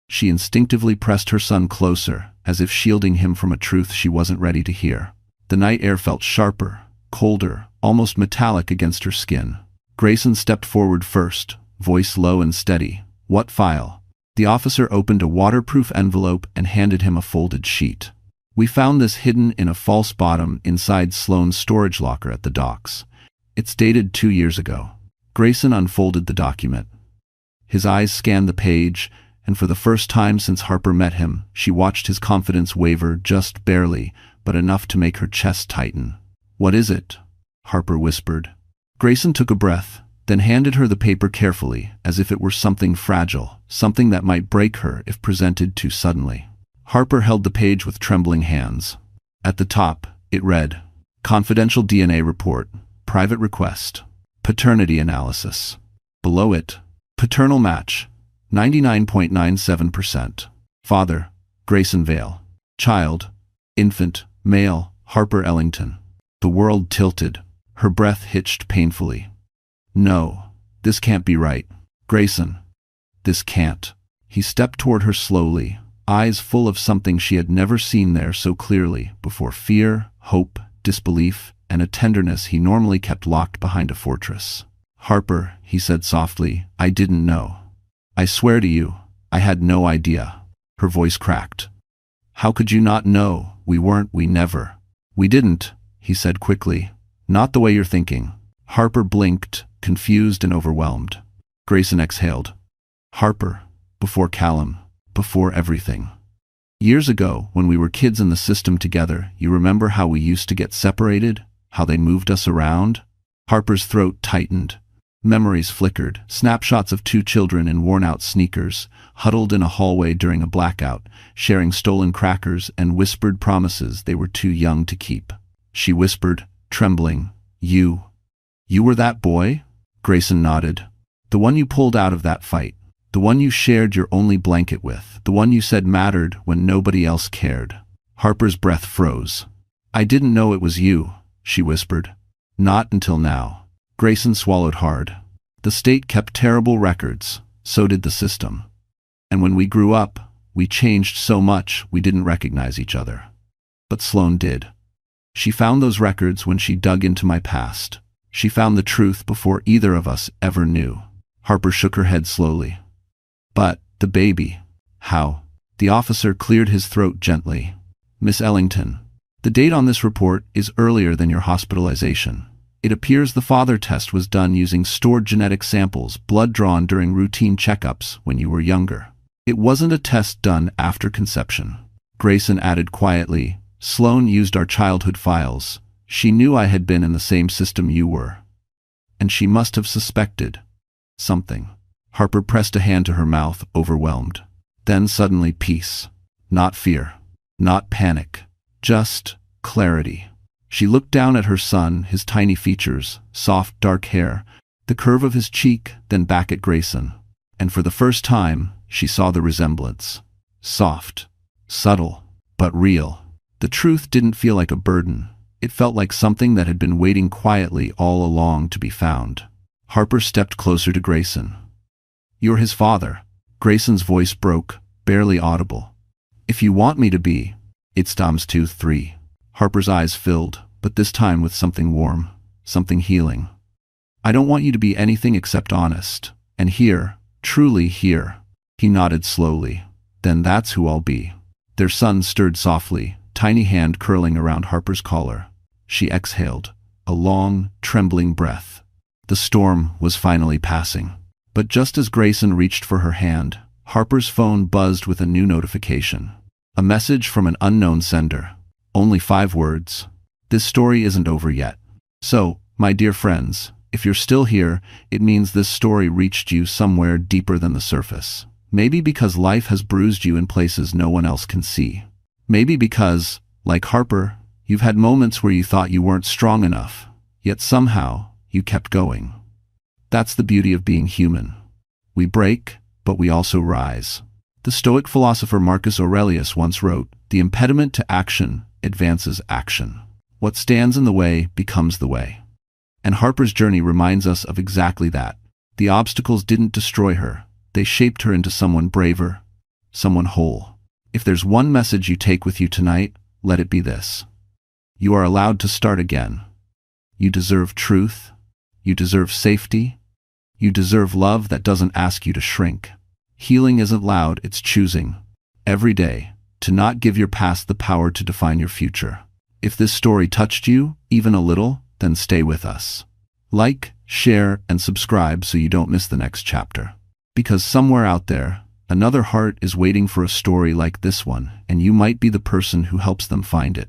She instinctively pressed her son closer, as if shielding him from a truth she wasn't ready to hear. The night air felt sharper, colder, almost metallic against her skin. Grayson stepped forward first, voice low and steady. "What file?" The officer opened a waterproof envelope and handed him a folded sheet. "We found this hidden in a false bottom inside Sloane's storage locker at the docks. It's dated 2 years ago." Grayson unfolded the document. His eyes scanned the page, and for the first time since Harper met him, she watched his confidence waver just barely, but enough to make her chest tighten. "What is it?" Harper whispered. Grayson took a breath, then handed her the paper carefully, as if it were something fragile, something that might break her if presented too suddenly. Harper held the page with trembling hands. At the top, it read, "Confidential DNA report, private request, paternity analysis." Below it, Paternal match, 99.97%. Father, Grayson Vale. Child, infant, male, Harper Ellington. The world tilted. Her breath hitched painfully. No, this can't be right. Grayson, this can't. He stepped toward her slowly, eyes full of something she had never seen there so clearly before: fear, hope, disbelief, and a tenderness he normally kept locked behind a fortress. Harper, he said softly, I didn't know. I swear to you, I had no idea. Her voice cracked. How could you not know? We never. We didn't, he said quickly. Not the way you're thinking. Harper blinked, confused and overwhelmed. Grayson exhaled. Harper, before Callum, before everything. Years ago, when we were kids in the system together, you remember how we used to get separated? How they moved us around? Harper's throat tightened. Memories flickered, snapshots of two children in worn-out sneakers, huddled in a hallway during a blackout, sharing stolen crackers and whispered promises they were too young to keep. She whispered, trembling, You were that boy? Grayson nodded. The one you pulled out of that fight. The one you shared your only blanket with. The one you said mattered when nobody else cared. Harper's breath froze. I didn't know it was you, she whispered. Not until now. Grayson swallowed hard. The state kept terrible records, so did the system. And when we grew up, we changed so much we didn't recognize each other. But Sloane did. She found those records when she dug into my past. She found the truth before either of us ever knew. Harper shook her head slowly. But, the baby, how? The officer cleared his throat gently. Miss Ellington, the date on this report is earlier than your hospitalization. It appears the father test was done using stored genetic samples, blood drawn during routine checkups when you were younger. It wasn't a test done after conception. Grayson added quietly, Sloane used our childhood files. She knew I had been in the same system you were. And she must have suspected something. Harper pressed a hand to her mouth, overwhelmed. Then suddenly peace. Not fear. Not panic. Just clarity. She looked down at her son, his tiny features, soft dark hair, the curve of his cheek, then back at Grayson. And for the first time, she saw the resemblance. Soft, subtle, but real. The truth didn't feel like a burden. It felt like something that had been waiting quietly all along to be found. Harper stepped closer to Grayson. You're his father. Grayson's voice broke, barely audible. If you want me to be, it's Dom's 2-3. Harper's eyes filled, but this time with something warm, something healing. I don't want you to be anything except honest. And here, truly here. He nodded slowly. Then that's who I'll be. Their son stirred softly, tiny hand curling around Harper's collar. She exhaled, a long, trembling breath. The storm was finally passing. But just as Grayson reached for her hand, Harper's phone buzzed with a new notification. A message from an unknown sender. Only 5 words. This story isn't over yet. So, my dear friends, if you're still here, it means this story reached you somewhere deeper than the surface. Maybe because life has bruised you in places no one else can see. Maybe because, like Harper, you've had moments where you thought you weren't strong enough, yet somehow you kept going. That's the beauty of being human. We break, but we also rise. The Stoic philosopher Marcus Aurelius once wrote, "The impediment to action advances action. What stands in the way becomes the way." And Harper's journey reminds us of exactly that. The obstacles didn't destroy her. They shaped her into someone braver, someone whole. If there's one message you take with you tonight, let it be this. You are allowed to start again. You deserve truth. You deserve safety. You deserve love that doesn't ask you to shrink. Healing isn't loud, it's choosing. Every day, to not give your past the power to define your future. If this story touched you, even a little, then stay with us. Like, share, and subscribe so you don't miss the next chapter. Because somewhere out there, another heart is waiting for a story like this one, and you might be the person who helps them find it.